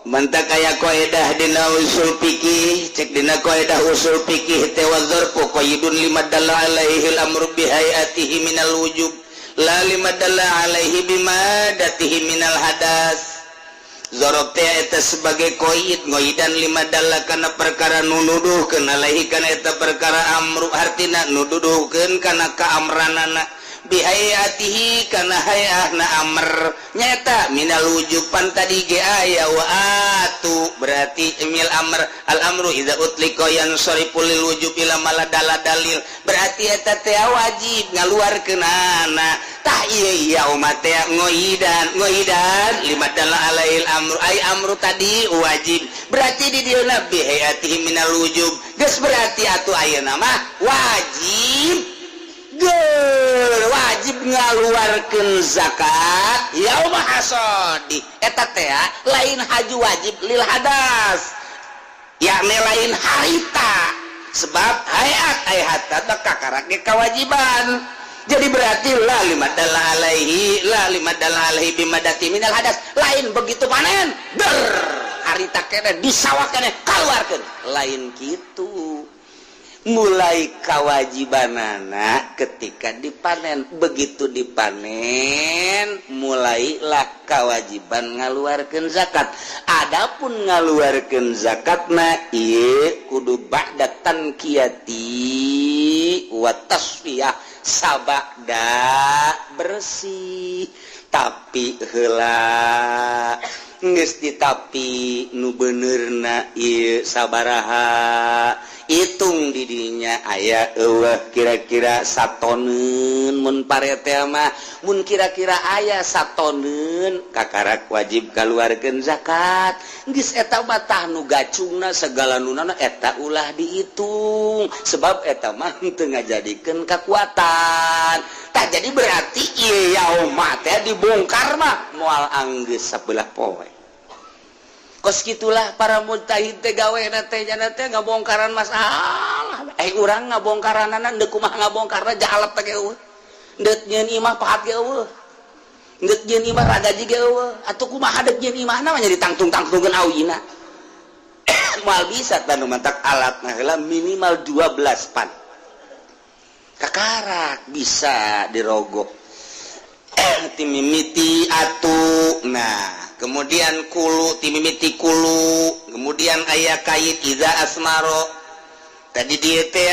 mantak aya kaidah dina usul fikih cek dina kaidah usul fikih teh wadzarfu qaidun limadalla alaihi al-amru bihayatihi minal wujub la limadalla alaihi bimadatihi minal hadas zorok teh eta sebagai qaid qaidan limadalla kana perkara nu nuduhkeun alaihi kana eta perkara amru artina nuduhkeun kana kaamranana bihayatihi kana hayahna amr nyata minal wujuban tadi ge aya wa atu berarti emil amr al amru idza utliqa yansariful lil wujub ila maladala dalil berarti eta teh wajib ngaluarkeun ana tah ieu ya umat teh ngoidan limadalla alail amru ai amru tadi wajib berarti di dieuna bihayatihi minal wujub geus berarti atuh ayeuna mah wajib wajib ngaluarkeun zakat yaum hasadi eta teh lain haji wajib lil hadas yakni lain harita sebab hayat teh kakarak ge kewajiban jadi berarti la limadalla alaihi bimadati minal hadas lain begitu panen harita kene disawah kene kaluarkeun lain kitu mulai kewajibanana ketika dipanen begitu dipanen mulailah kewajiban ngaluarkeun zakat adapun ngaluarkeun zakatna ieu kudu ba'da tankiyati wa tasfiyah sabada bersih tapi heula geus ditapi nu benerna ieu sabaraha hitung didinya aya kira-kira satonen mun parete mah mun kira-kira aya satonen kakarak wajib kaluarkeun zakat geus eta mah tah nu gacungna segala nunana eta ulah dihitung sebab eta mah teu ngajadikeun kakuatan tah jadi berarti ieu yaumah teh dibongkar mah moal anggeus sabelah poe. Kos gitulah para mujtahid teh gaweana teh jana teh ngabongkaran masalah. Urang ngabongkaranana deuk kumaha ngabongkarna jahalep teh eueuh. Deuk nyeun imah pahat ge eueuh. Deuk nyeun imah ragaji ge eueuh. Atuh kumaha deuk nyeun imahna mah nya ditangtung-tangtungkeun awina. Moal bisa tanu mantak alatna heula minimal 12 pan. Kakarak bisa dirogok. Timimiti atuh. Nah, kemudian kulu timimiti kulu, kemudian aya kait iza asmaro. Tadi dia teh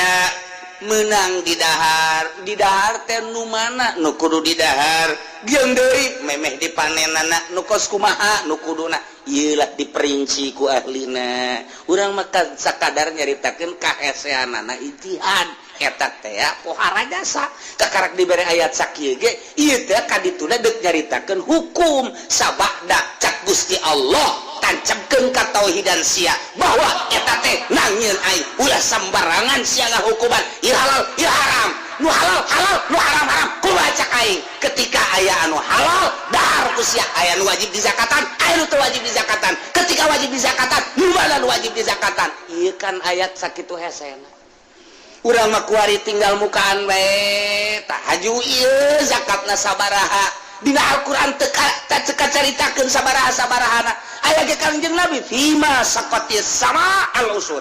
menang di dahar teh nu mana nu kudu di dahar geung deui memeh dipanenana nu kos kumaha nu kuduna ieu lah diperinci ku ahlina urang mah sakadar nyaritakeun kaheseanana ijtihad eta teh pohara jasa kakarak dibere ayat sakieu ge ieu teh kadituna deuk nyaritakeun hukum sabada cak Gusti Allah tancapkeun ka tauhidan sia bahwa eta teh nangieun ai ulah sambarangan sia ngahukuman ieu halal ieu haram nu halal halal nu haram haram kumaha cak aing ketika aya anu halal dahar ku sia aya nu wajib dizakatan aya nu teu wajib dizakatan ketika wajib dizakatan nu mana nu wajib dizakatan ieu kan ayat sakitu hesena urang mah kuari tinggal mukaan bae tah haju ieu zakatna sabaraha dina Al-Qur'an teu caritakeun sabaraha-sabarahana aya ge Kangjeng Nabi fima saqatis sama al-usur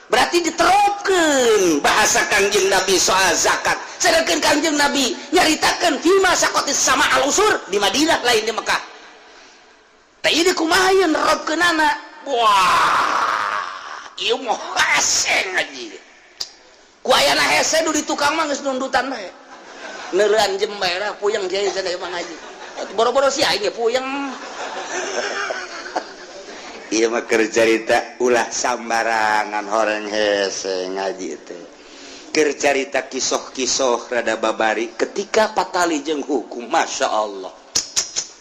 berarti diterapkeun bahasa Kangjeng Nabi soal zakat sedangkan Kangjeng Nabi nyaritakeun fima saqatis sama al-usur di Madinah lain di Mekah tah ieu kumaha yeun nerapkeunana wah ieu mah hese ngaji ku ayana hese du di tukang mah geus nundutan bae neureun jembe lah puyeng kieu cenah emang ngaji boro-boro si aing ge puyeng ieu mah keur carita ulah sambarangan horeng hese ngaji teh keur carita kisoh-kisoh rada babari ketika patali jeung hukum masyaallah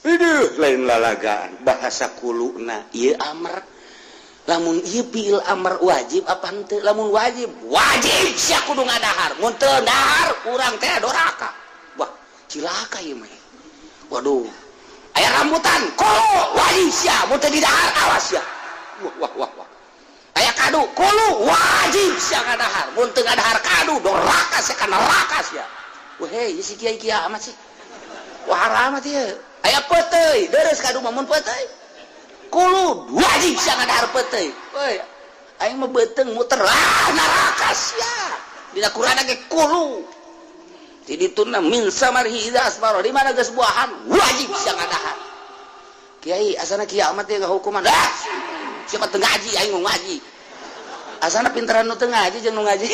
aduh lain lalagaan bahasa kuluna ieu amr lamun ieu fiil amr wajib apa henteu lamun wajib sia kudu ngadahar mun teu dahar urang teh doraka wah cilaka ieu mah waduh aya rambutan kolo wajib sia mun teu didahar awas ya wah aya kadu kolo wajib sia ngadahar mun teu ngadahar kadu doraka sia kana neraka sia wah hei si kiai amat sih wah haram ieu aya peuteuy deres kadu mah mun peuteuy kulu wajib sia ngadahar peuteuy euy aing mah beuteung muter neraka sia dina Qur'an ge kulu di dituna min samarhi idza asbara di mana geus buahan wajib sia ngadahar kiai asana kiamat teh hukuman siapa teu ngaji aing mau ngaji asana pinteran nu teu ngaji jeung nu ngaji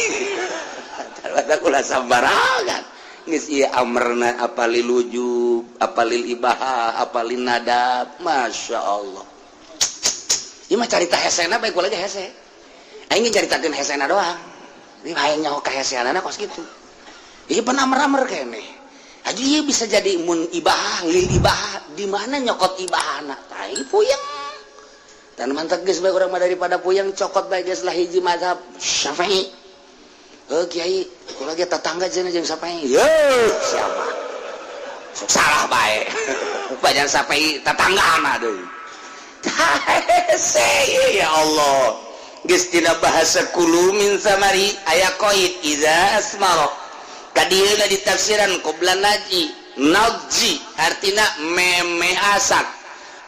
tara kula sambarangan geus ieu amrna apalil wujub apalil ibahah apalil nadab masyaallah ieu mah carita hesena bae kula ge hese aing caritakeun hesena doang ieu hayang nyaho ka heseanana kos kitu ieu penamar-amar keneh haji ieu bisa jadi mun ibahah lil ibahah di mana nyokot ibahana tah ieu puyeng dan mantap geus bae urang mah daripada puyeng cokot bae geus lah hiji mazhab Syafi'i kiai kula ge tetangga cenah jeung Syafi'i ye siapa sok salah bae bajan Syafi'i tetanggana deui ya Allah geus tina bahasa kulu min samari aya qaid idza asmara kadieuna di tafsiran qabla naji artina memeh asak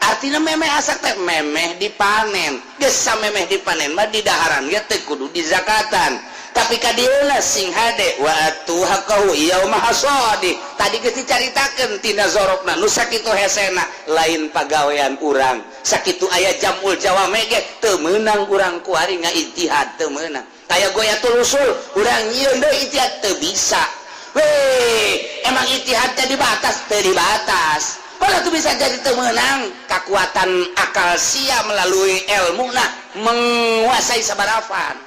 artina memeh asak teh memeh dipanen geus samemeh dipanen mah di daharan ge teu kudu dizakatan tapi kadieuna sing hade wa atu haqahu yauma hasadi tadi geus dicaritakeun tina zorobna nu sakitu hesena lain pagawean urang sakitu aya jamul jawame ge teu meunang urang ku ari ngaijtihad teu meunang aya goyatul usul urang nyieun deui ijtihad teu bisa emang ijtihad teh dibatas teu dibatas kalau tuh bisa jadi teu meunang kekuatan akal sia melalui ilmu nah menguasai sabarafan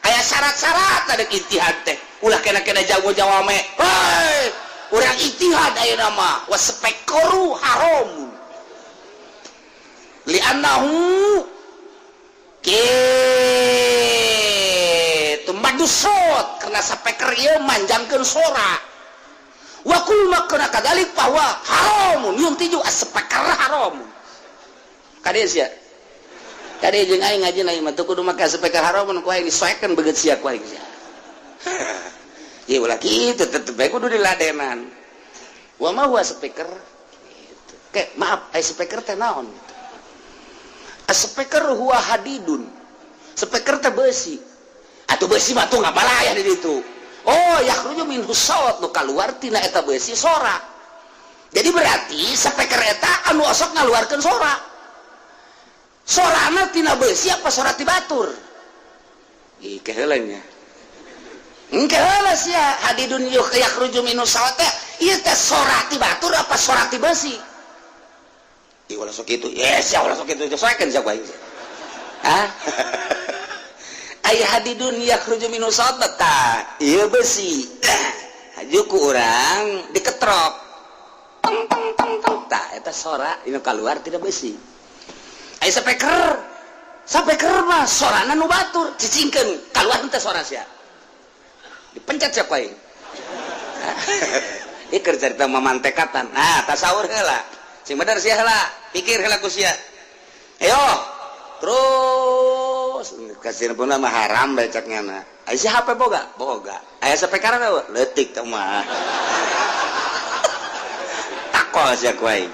aya syarat-syarat ada ijtihad teh ulah kena jago-jawa me hei urang ijtihad ayeuna mah waspekaru haram li'annahu kitu madusot karena sapeker ieu manjangkeun sora wa kul makna kadalik bahwa haram nyun tiju aspeker haram kade sia kade jeung aing ngaji na ieu mah teu kudu make aspeker haram ku aing disoekeun begeut sia ku aing sia ieu ulah kitu tetep bae kudu diladenan wa ma huwa speaker gitu. Maaf ai speaker teh naon speaker huwa hadidun speaker teh besi atuh besi mah tuh ngabalaya di ditu oh yakhruju minhu sawt nu kaluar tina eta besi sora jadi berarti speaker eta anu osok ngaluarkeun sora sorana tina besi apa sora ti batur ih keheuleuh nya engke heula sia hadidun yakhruju minhu sawt teh ieu teh sora ti batur apa sora ti besi ih ulah sok kitu yes ya ulah sok kitu soekeun sia ku aing hah aya hadidun yakhruju minhu sawt ta ieu besi hajuku urang diketrok tong tong tong tong tah eta sora inu kaluar tina besi aya speaker mah sorana nu batur cicingkeun kaluar teh sora sia dipencet sia ku aing ieu keur carita mamantekatan nah tasawur heula sing bener sia heula pikir heula ku sia ayo terus kasih pun mah haram becaknya na aya si HP boga aya speaker na leutik teh mah takol sia ku aing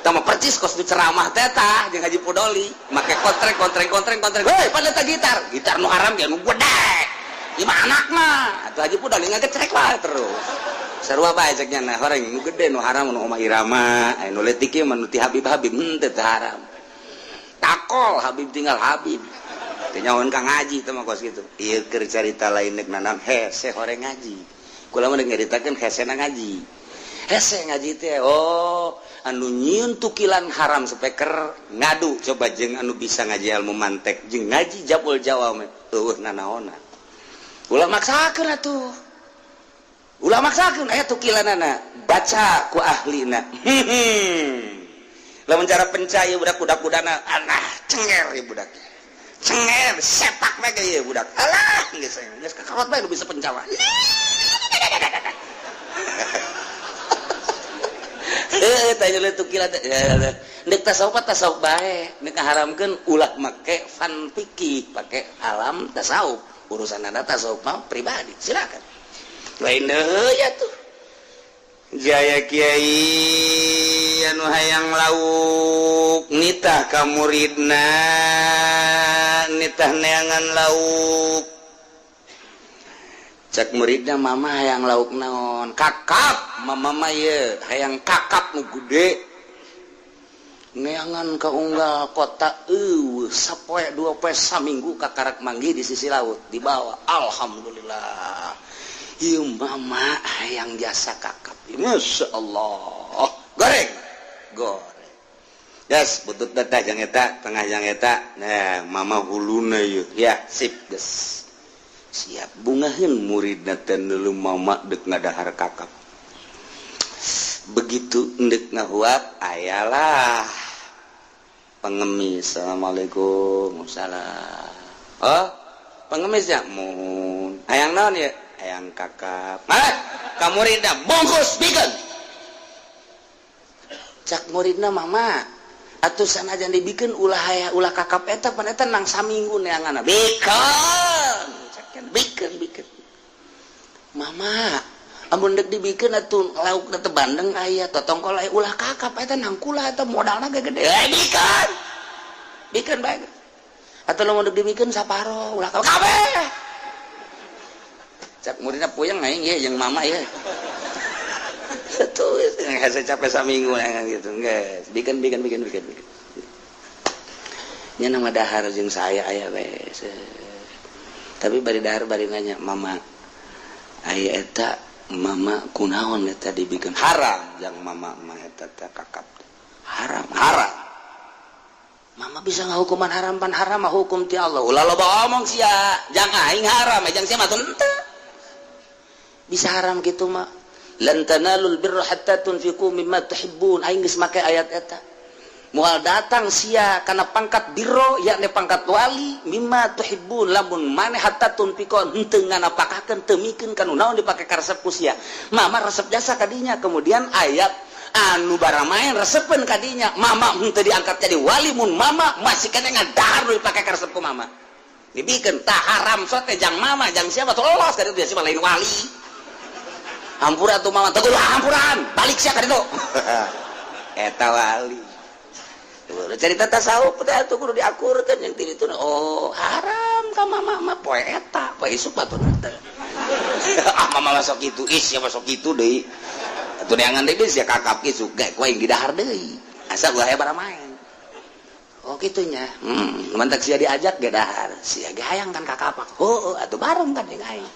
tah mah percis kos ceramah teh tah jeung Haji Pudoli make kontreng hei pada teh gitar nu haram ge nu gede gimana anakna atuh Haji Pudoli ngagecrek wae terus sarua bae ceknya na horeng nu gede nu haram nu Oma Irama aya nu leutik ieu mah nu ti Habib teu haram takol Habib tinggal Habib teu nyahoan ka ngaji teh mah kos kitu ieu keur carita lain neuk nanan hese horeng ngaji kula mah nyaritakeun hesena ngaji hese ngaji teh oh anu nyieun tukilan haram speaker ngadu coba jeung anu bisa ngaji ilmu mantek jeung ngaji jabul jawa mah eueuh nanaonna ulah maksakeun atuh ulah maksakeun aya tukilanana baca ku ahlina lamun cara pencaya budak kudana anah cenger ya budak cenger sepak bae ge budak alah geus kakarot bae bisa pencawa tanya le tukilan nek tasawuf bae nek ngaharamkeun ulah make fan fikih pake alam tasawuf urusan anda tasawuf mah pribadi silakan lain deui atuh jaya kiai anu hayang lauk nitah ka muridna nitah neangan lauk cek muridna mama hayang lauk naon kakap mama mah ye hayang kakap nu gede neangan ka unggal kota sapoe 2 poe saminggu ka karak manggi di sisi laut dibawa alhamdulillah ieu mama hayang jasa kakap masya Allah goreng yes butut teh jang eta tengah jang eta nah mama huluna ieu ya sip geus siap bungaheun muridna teh neuleuh mama deuk ngadahar kakap begitu endek ngahuap ayalah pengemis assalamualaikum salam oh pengemis ya mun hayang naon ya hayang kakap ka muridna bungkus bikin cak muridna mama atuh sanajan dibikeun ulah kakap eta pan eta nang saminggu neanganna bikin mama amun deuk dibikeun atuh lauk teh bandeng aya totongkol aya ulah kakap eta nang kula eta modalna gede bikin bae atuh lamun deuk dibikeun saparo ulah kabeh cak muridna puyeng aing ye jeung mama ye tuh hese capek saminggu gitu geus bikin nya nama dahar jeung saya aya we tapi bari dahar bari nanya mama aya eta mama kunaon eta dibikeun haram jeung mama mah eta kakap haram mama bisa ngahukuman haram pan haram mah hukum ti Allah. Ulah loba omong sia, jang aing haram, jang sia mah teu. Bisa haram kitu mah. Lan tanalul birra hatta tunfiqu mimma tuhibbun. Aing geus make ayat eta. Moal datang sia kana pangkat birro yakni pangkat wali mimma tuhibbun lamun maneh hatta tunfiqu henteu nganapakakeun teu mikeun kana naon dipake karesep ku sia. Mama resep jasa kadinya kemudian ayat anu barang main resepkeun kadinya mama henteu diangkat jadi wali mun mama masih kena ngadahar dipake karesep ku mama. Dibikeun tah haram sok teh jang mama jang siapa tuh lolos dari itu sia lain wali. Hampura tuh mama teguh hampuran balik sia ka ditu. Eta wali. Cerita tasawuf teh atuh kudu diakurkeun yang ti ditu. Oh, haram ka mama mah poe eta, poe isuk batur teh. Ah mama masuk kitu, sia masuk kitu deui. Atuh neangan deui sia kakap isuk gae koe yang didahar deui. Asa ulah bara main. Oh kitunya. Mantak sia diajak ge dahar, sia ge hayang kan kakapak. Oh, atuh bareng kan jeung aing.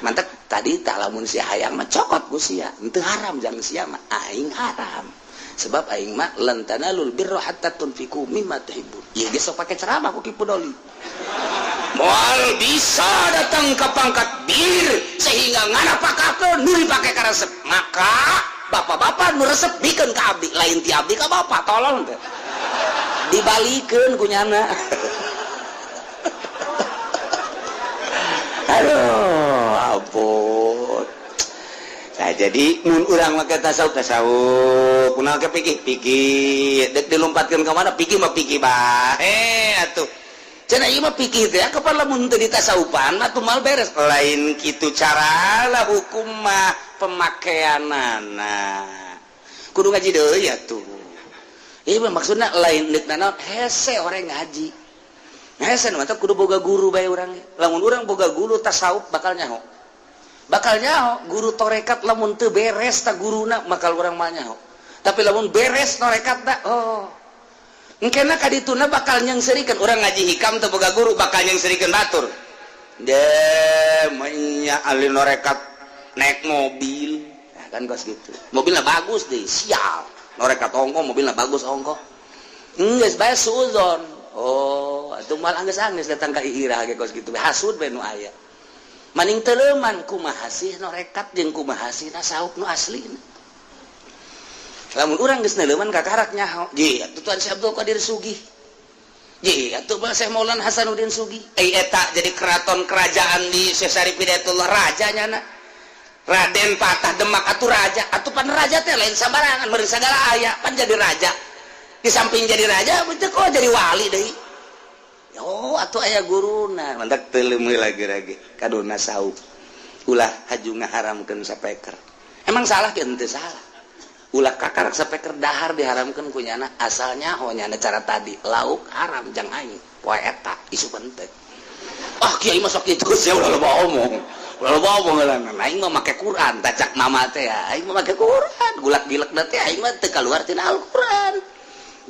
Mantak tadi tak lamun sia hayang mah cokot ku sia, henteu haram jang sia mah aing haram. Sebab aing mah lan tanalul birra hatta tunfiqu mimma tuhibbun. Ieu geus sok pake ceramah ku Ki Pudoli. Moal bisa datang ke pangkat bir sehingga nganapakakeun nu dipake ka resep. Maka bapak-bapak nu resep bikeun ka abdi, lain ti abdi ka bapak tolong teh. Dibalikeun ku nyana. Aduh, ampun. Nah, jadi mun urang make tasawuf kunaon ke pikir dek dilompatkeun ka mana pikir mah pikir bae atuh. Cenah ieu mah pikir teh kapan lamun teu ditasawufan mah tuh mal beres. Lain kitu caralah hukum mah pemakaianana. Kudu ngaji deui atuh. Ieu mah maksudna lain deuk naon hese orang ngaji. Hese mantap kudu boga guru bae urang. Lamun urang boga guru tasawuf bakal nyaho. Guru torekat lamun teu beres ta guruna bakal urang mah nyaho. Tapi lamun beres torekat da oh. Engkena ka dituna bakal nyengsirikeun urang ngaji hikam teu boga guru bakal nyengsirikeun batur. Nya ahli norekat naik mobil. Nah, kan kos gitu. Mobilnya bagus deh, sial. Norekat ongko mobilnya bagus ongko. Geus bae suzon. Oh, atuh mal anggeus-anggeus datang ka Ira ge kos kitu hasud bae nu aya. Maning teu leuman kumaha sih norekat jeung kumaha sih tasawuf nu aslina. Lamun urang geus neuleuman ka karak nyaho. Ji, atuh Tuan Syekh Abdul Qadir Sugih. Ji, atuh Syekh Maulana Hasanuddin Sugih. Eta jadi keraton kerajaan di Syekh Syarif Hidayatullah rajanya na. Raden Patah Demak atuh raja, atuh pan raja teh lain sambarangan meureun sagala aya, pan jadi raja. Di samping jadi raja betul kok jadi wali deui. Oh atuh aya guruna mantak teu leumeul lagi kadona sauf ulah haju ngaharamkeun sapeker. Emang salah ke henteu salah. Ulah kakarak sapeker dahar diharamkeun ku nyana asalnya nyana cara tadi lauk haram jang aing poe eta isu penting. Ah kiai mah sok kitu sia ulah loba omong. Ulah loba omong ngaranna aing mah make Quran tacak mama teh ya aing mah make Quran gulak-gilek teh aing mah teu kaluar tina Al-Qur'an.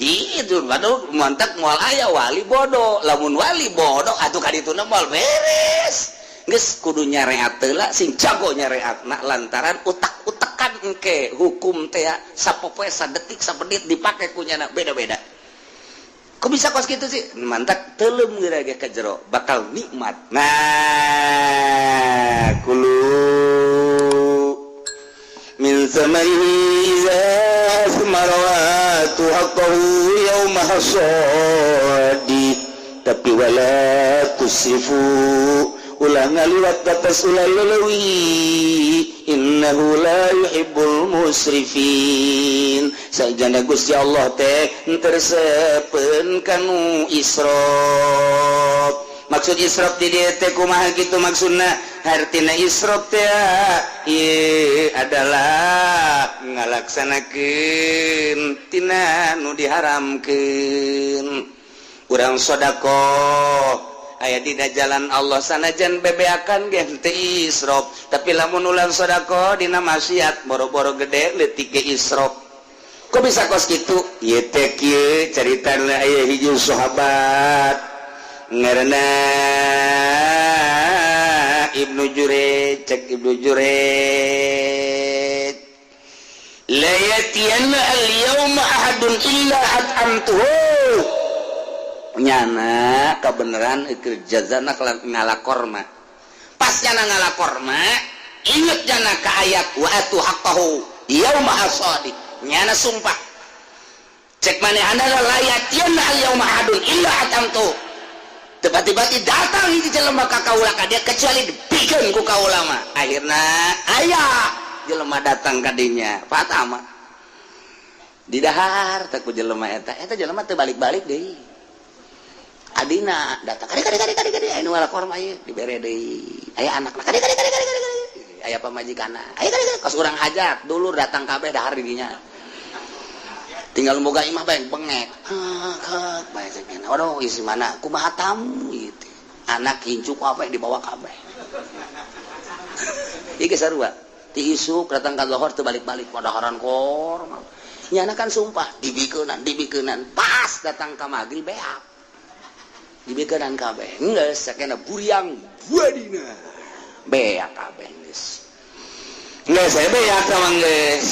Itu baru mantap moal aya wali bodoh lamun wali bodoh atuh kadituna moal beres geus kudu nyareat heula sing jago nyareatna lantaran utak-utakan engke hukum teh sapopoe sadetik sapenit dipake ku nyana beda-beda. Kok bisa kos kitu sih mantap teuleum geura ge ka jero bakal nikmat. Nah kulu min samaihi marwatu haqqahu yauma hasadi tapi wala tusifu ulah ngaliwat batas ulah lelewi innahu la yuhibbul musrifin sajana Gusti Allah teh tersepen kanu israf. Maksud israf di dieu teh kumaha kitu maksudna artina israf teh adalah ngalaksanakeun tina nu diharamkeun. Urang sedekah aya dina jalan Allah sanajan bebeakan ge teu israf, tapi lamun ulang sedekah dina maksiat boro-boro gede leutik ge israf. Kok bisa kos kitu? Ieu teh kieu caritana aya hiji sahabat ngaranna Ibnu Jurej, cek Ibnu Jurej la yatiyanna al-yawma ahadun illa at'amtuhu nyana kebenaran jazana ngala korma pas nyana ngala korma inget nyana ka ayat wa atu haqqahu yauma hasadi nyana sumpah cek manehana layatian al yauma hadun illa atamtu tiba-tiba datang di jelema ka kaula ka dia kecuali dipikeun ku kaula mah akhirna aya jelema datang ka dinya fatama di dahar teh ku jelema eta jelema teu balik-balik deui adina datang kade anu ngala korma ieu dibere deui aya anakna kade aya pamajikanna aya kade kos urang hajat dulur datang kabeh dahar di dinya tinggal boga imah bae bengek bae cenah waduh isi mana kumaha tamu gitu anak hincuk apa yang dibawa kabeh ieu ge sarua ti isuk datang ka lohor teu balik-balik padaharan korma nyana kan sumpah dibikeunan pas datang ka magrib beak dibikeunan kabeh geus sakena buriang buadina beak kabeh geus saya beak sama geus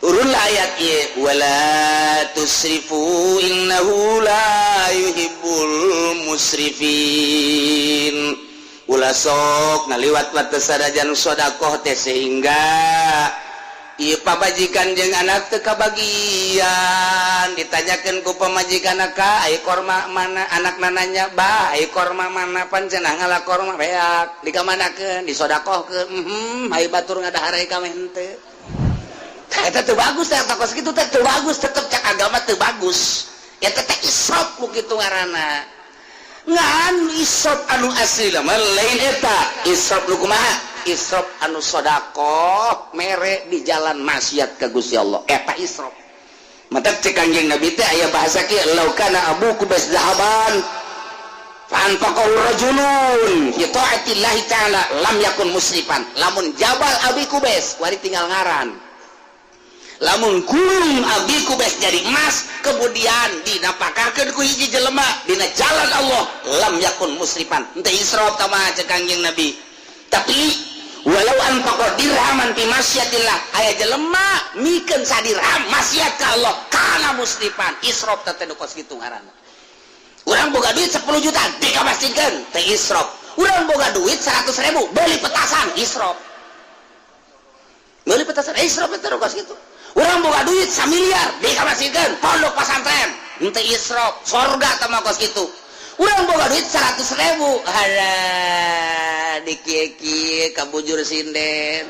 urun ayat ieu wala tusrifu innahu la yuhibbul musrifin ulah sok ngaliwat batas sadajan sedekah teh sehingga ieu pabajikan jeung anak teu kabagian ditanyakeun ku pamajikan ka ai korma mana anak nananya bah ai korma mana pan cenah ngala korma beak dikamanakeun disedekahkeun ai batur ngadaharai ka meh henteu eta teu bagus teh kos kitu teh teu bagus tetep cak agama teu bagus ya teh isrop ku kitu ngaranna ngan isrop anu asli mah lain eta isrop nu kumaha isrop anu sedekah mere di jalan maksiat ka Gusti Allah eta isrop mantap cek Kanjeng Nabi teh aya bahasa kieu law kana abuku bas zahaban fanfaqahu rajulun fi taatillahi ta'ala lam yakun musrifan lamun jabal abi kubes wari tinggal ngaran lamun gulung abi kubes jadi emas kemudian dinapakakeun ku hiji jelema dina jalan Allah lam yakun musrifan henteu israf tama cek Kanjeng Nabi tapi walau anfaqa dirhaman fi masyiatillah aya jelema mikeun sadirham maksiat ka Allah kana musrifan israf teh nu kos kitu ngaranna urang boga duit 10 juta dikabastikeun teh israf urang boga duit 100.000 beli petasan israf israf teh kos kitu urang boga duit 1 miliar dikabastikeun pondok pesantren henteu israf sorga teh mah kos kitu urang boga duit 100.000 halah dikieu-kieu kabujur sinden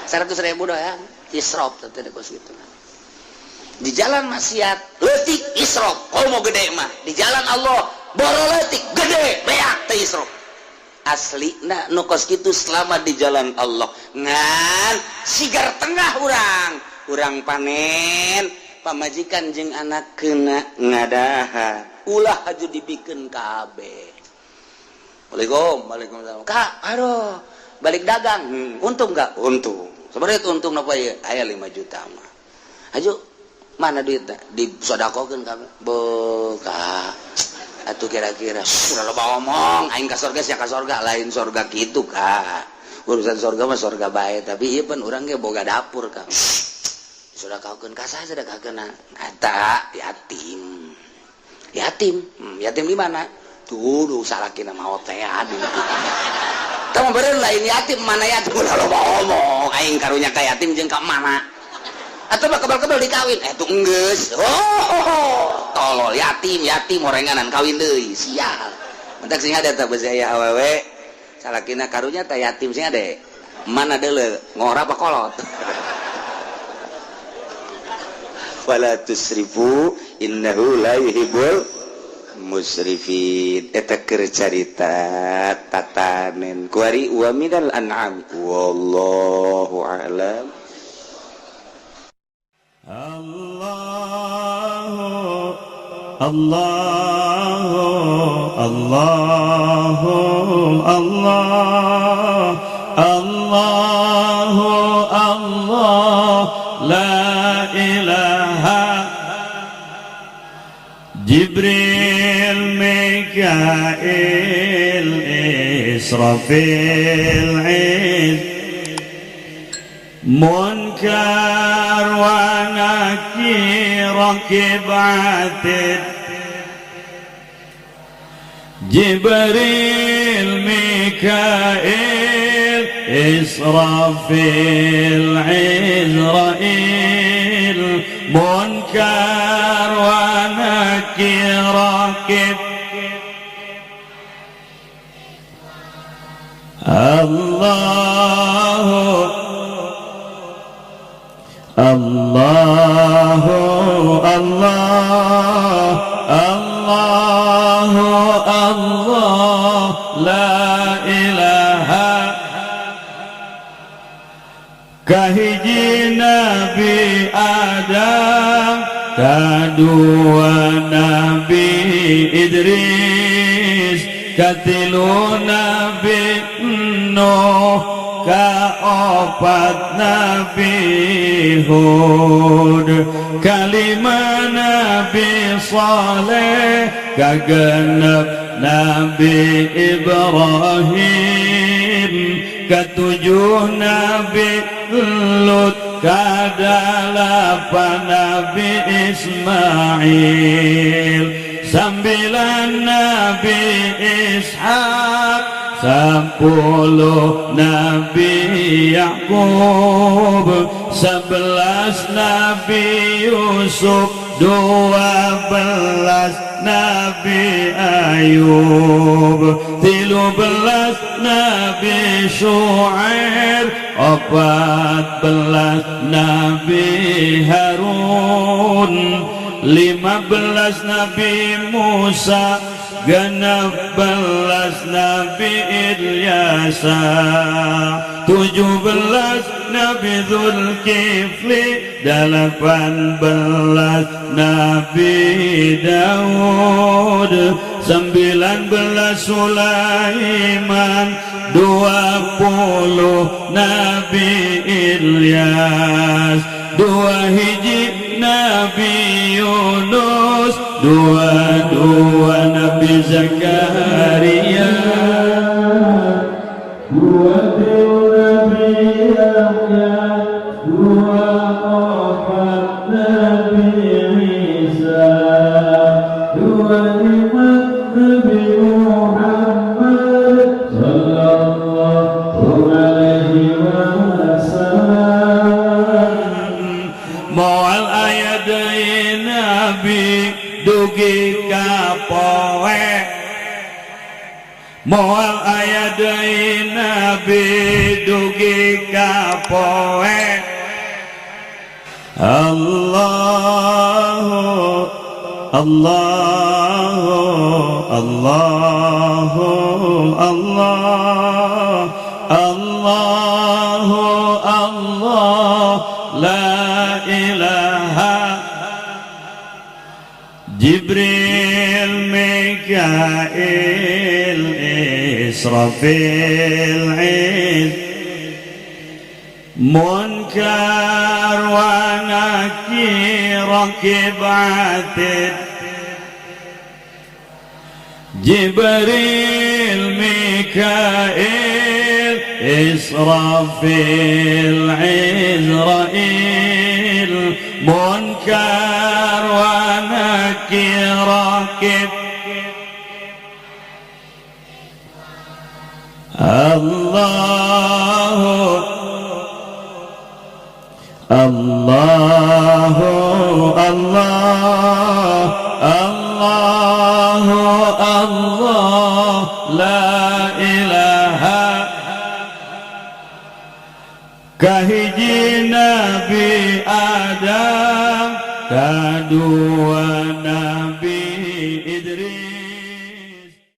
100.000 doang israf teh kos kitu di jalan maksiat leutik israf komo gede mah di jalan Allah boro leutik gede beak teh israf aslina nu kos kitu selama di jalan Allah ngan sigar tengah urang panen pamajikan jeung anak keuna ngadaha ulah haju dibikeun kabeh Waalaikumsalam Kak aduh balik dagang untung enggak untung sebenarnya untung napa ieu aya 5 juta mah haju mana duitnya disedekahkeun kabeh Kak atuh kira-kira udah loba ngomong aing ka surga sia ka surga lain surga kitu Kak urusan surga mah surga bae tapi ieu pan urang ge boga dapur Kak sedekahkeun ka saha sedekahkeun eta yatim di mana tuh salakina maot teh aduh tah beureun lain yatim mana yatim udah loba ngomong aing karunya ka yatim jeung ka mana atau mah kebal-kebal dikawin tuh enggeus tolol yatim orenganan kawin deui sial mentak sing ada teh beusi aya awewe salakina karunya teh yatim sing ade mana deuleu ngora apa kolot wala tusrifu innahu la yuhibbul musrifin eta keur carita tatanen kuari wa minal an'am wallahu a'lam Allahu Allahu Allah Allahu Allah la ilaha Jibril Mikail Israfil Munkar wa Nakir Rakib Atid Jibril, Mikail, Israfil, Izrail, Munkar wa Nakir, Rakib. Allahu Allahu Allah Allahu Allah la ilaha kahiji Nabi Adam kadua Nabi Idris katilu Nabi Nuh kaopat Nabi Hud kalima Nabi Saleh kagenep Nabi Ibrahim ketujuh Nabi Lut kadalapan Nabi Ismail sembilan Nabi Ishaq sepuluh Nabi Yakub sebelas Nabi Yusuf 12 Nabi Ayub 13 Nabi Syuaib 14 Nabi Harun 15 Nabi Musa 16 Nabi Ilyasa 17 Nabi Zulkifli 18 Nabi Daud 19 Sulaiman 20 Nabi Ilyas 2 hiji Nabi Yunus 22 Nabi Zakaria 20 Nabi Yahya 24 Nabi Isa 25 Nabi Muhammad sallallahu alaihi wasallam moal ayat Nabi dugi kapoe moal ayat Nabi dugi kapoe Allahu Allahu Allahu Allah Allahu Allah la ilaha Jibril Mikail Israfil Munkar wa Nakir Rakib Atid Jibril Mikail Israfil Izrail Munkar wa Nakir Rakib Allahu Allahu Allah Allahu Allah la ilaha kahiji Nabi Adam kadua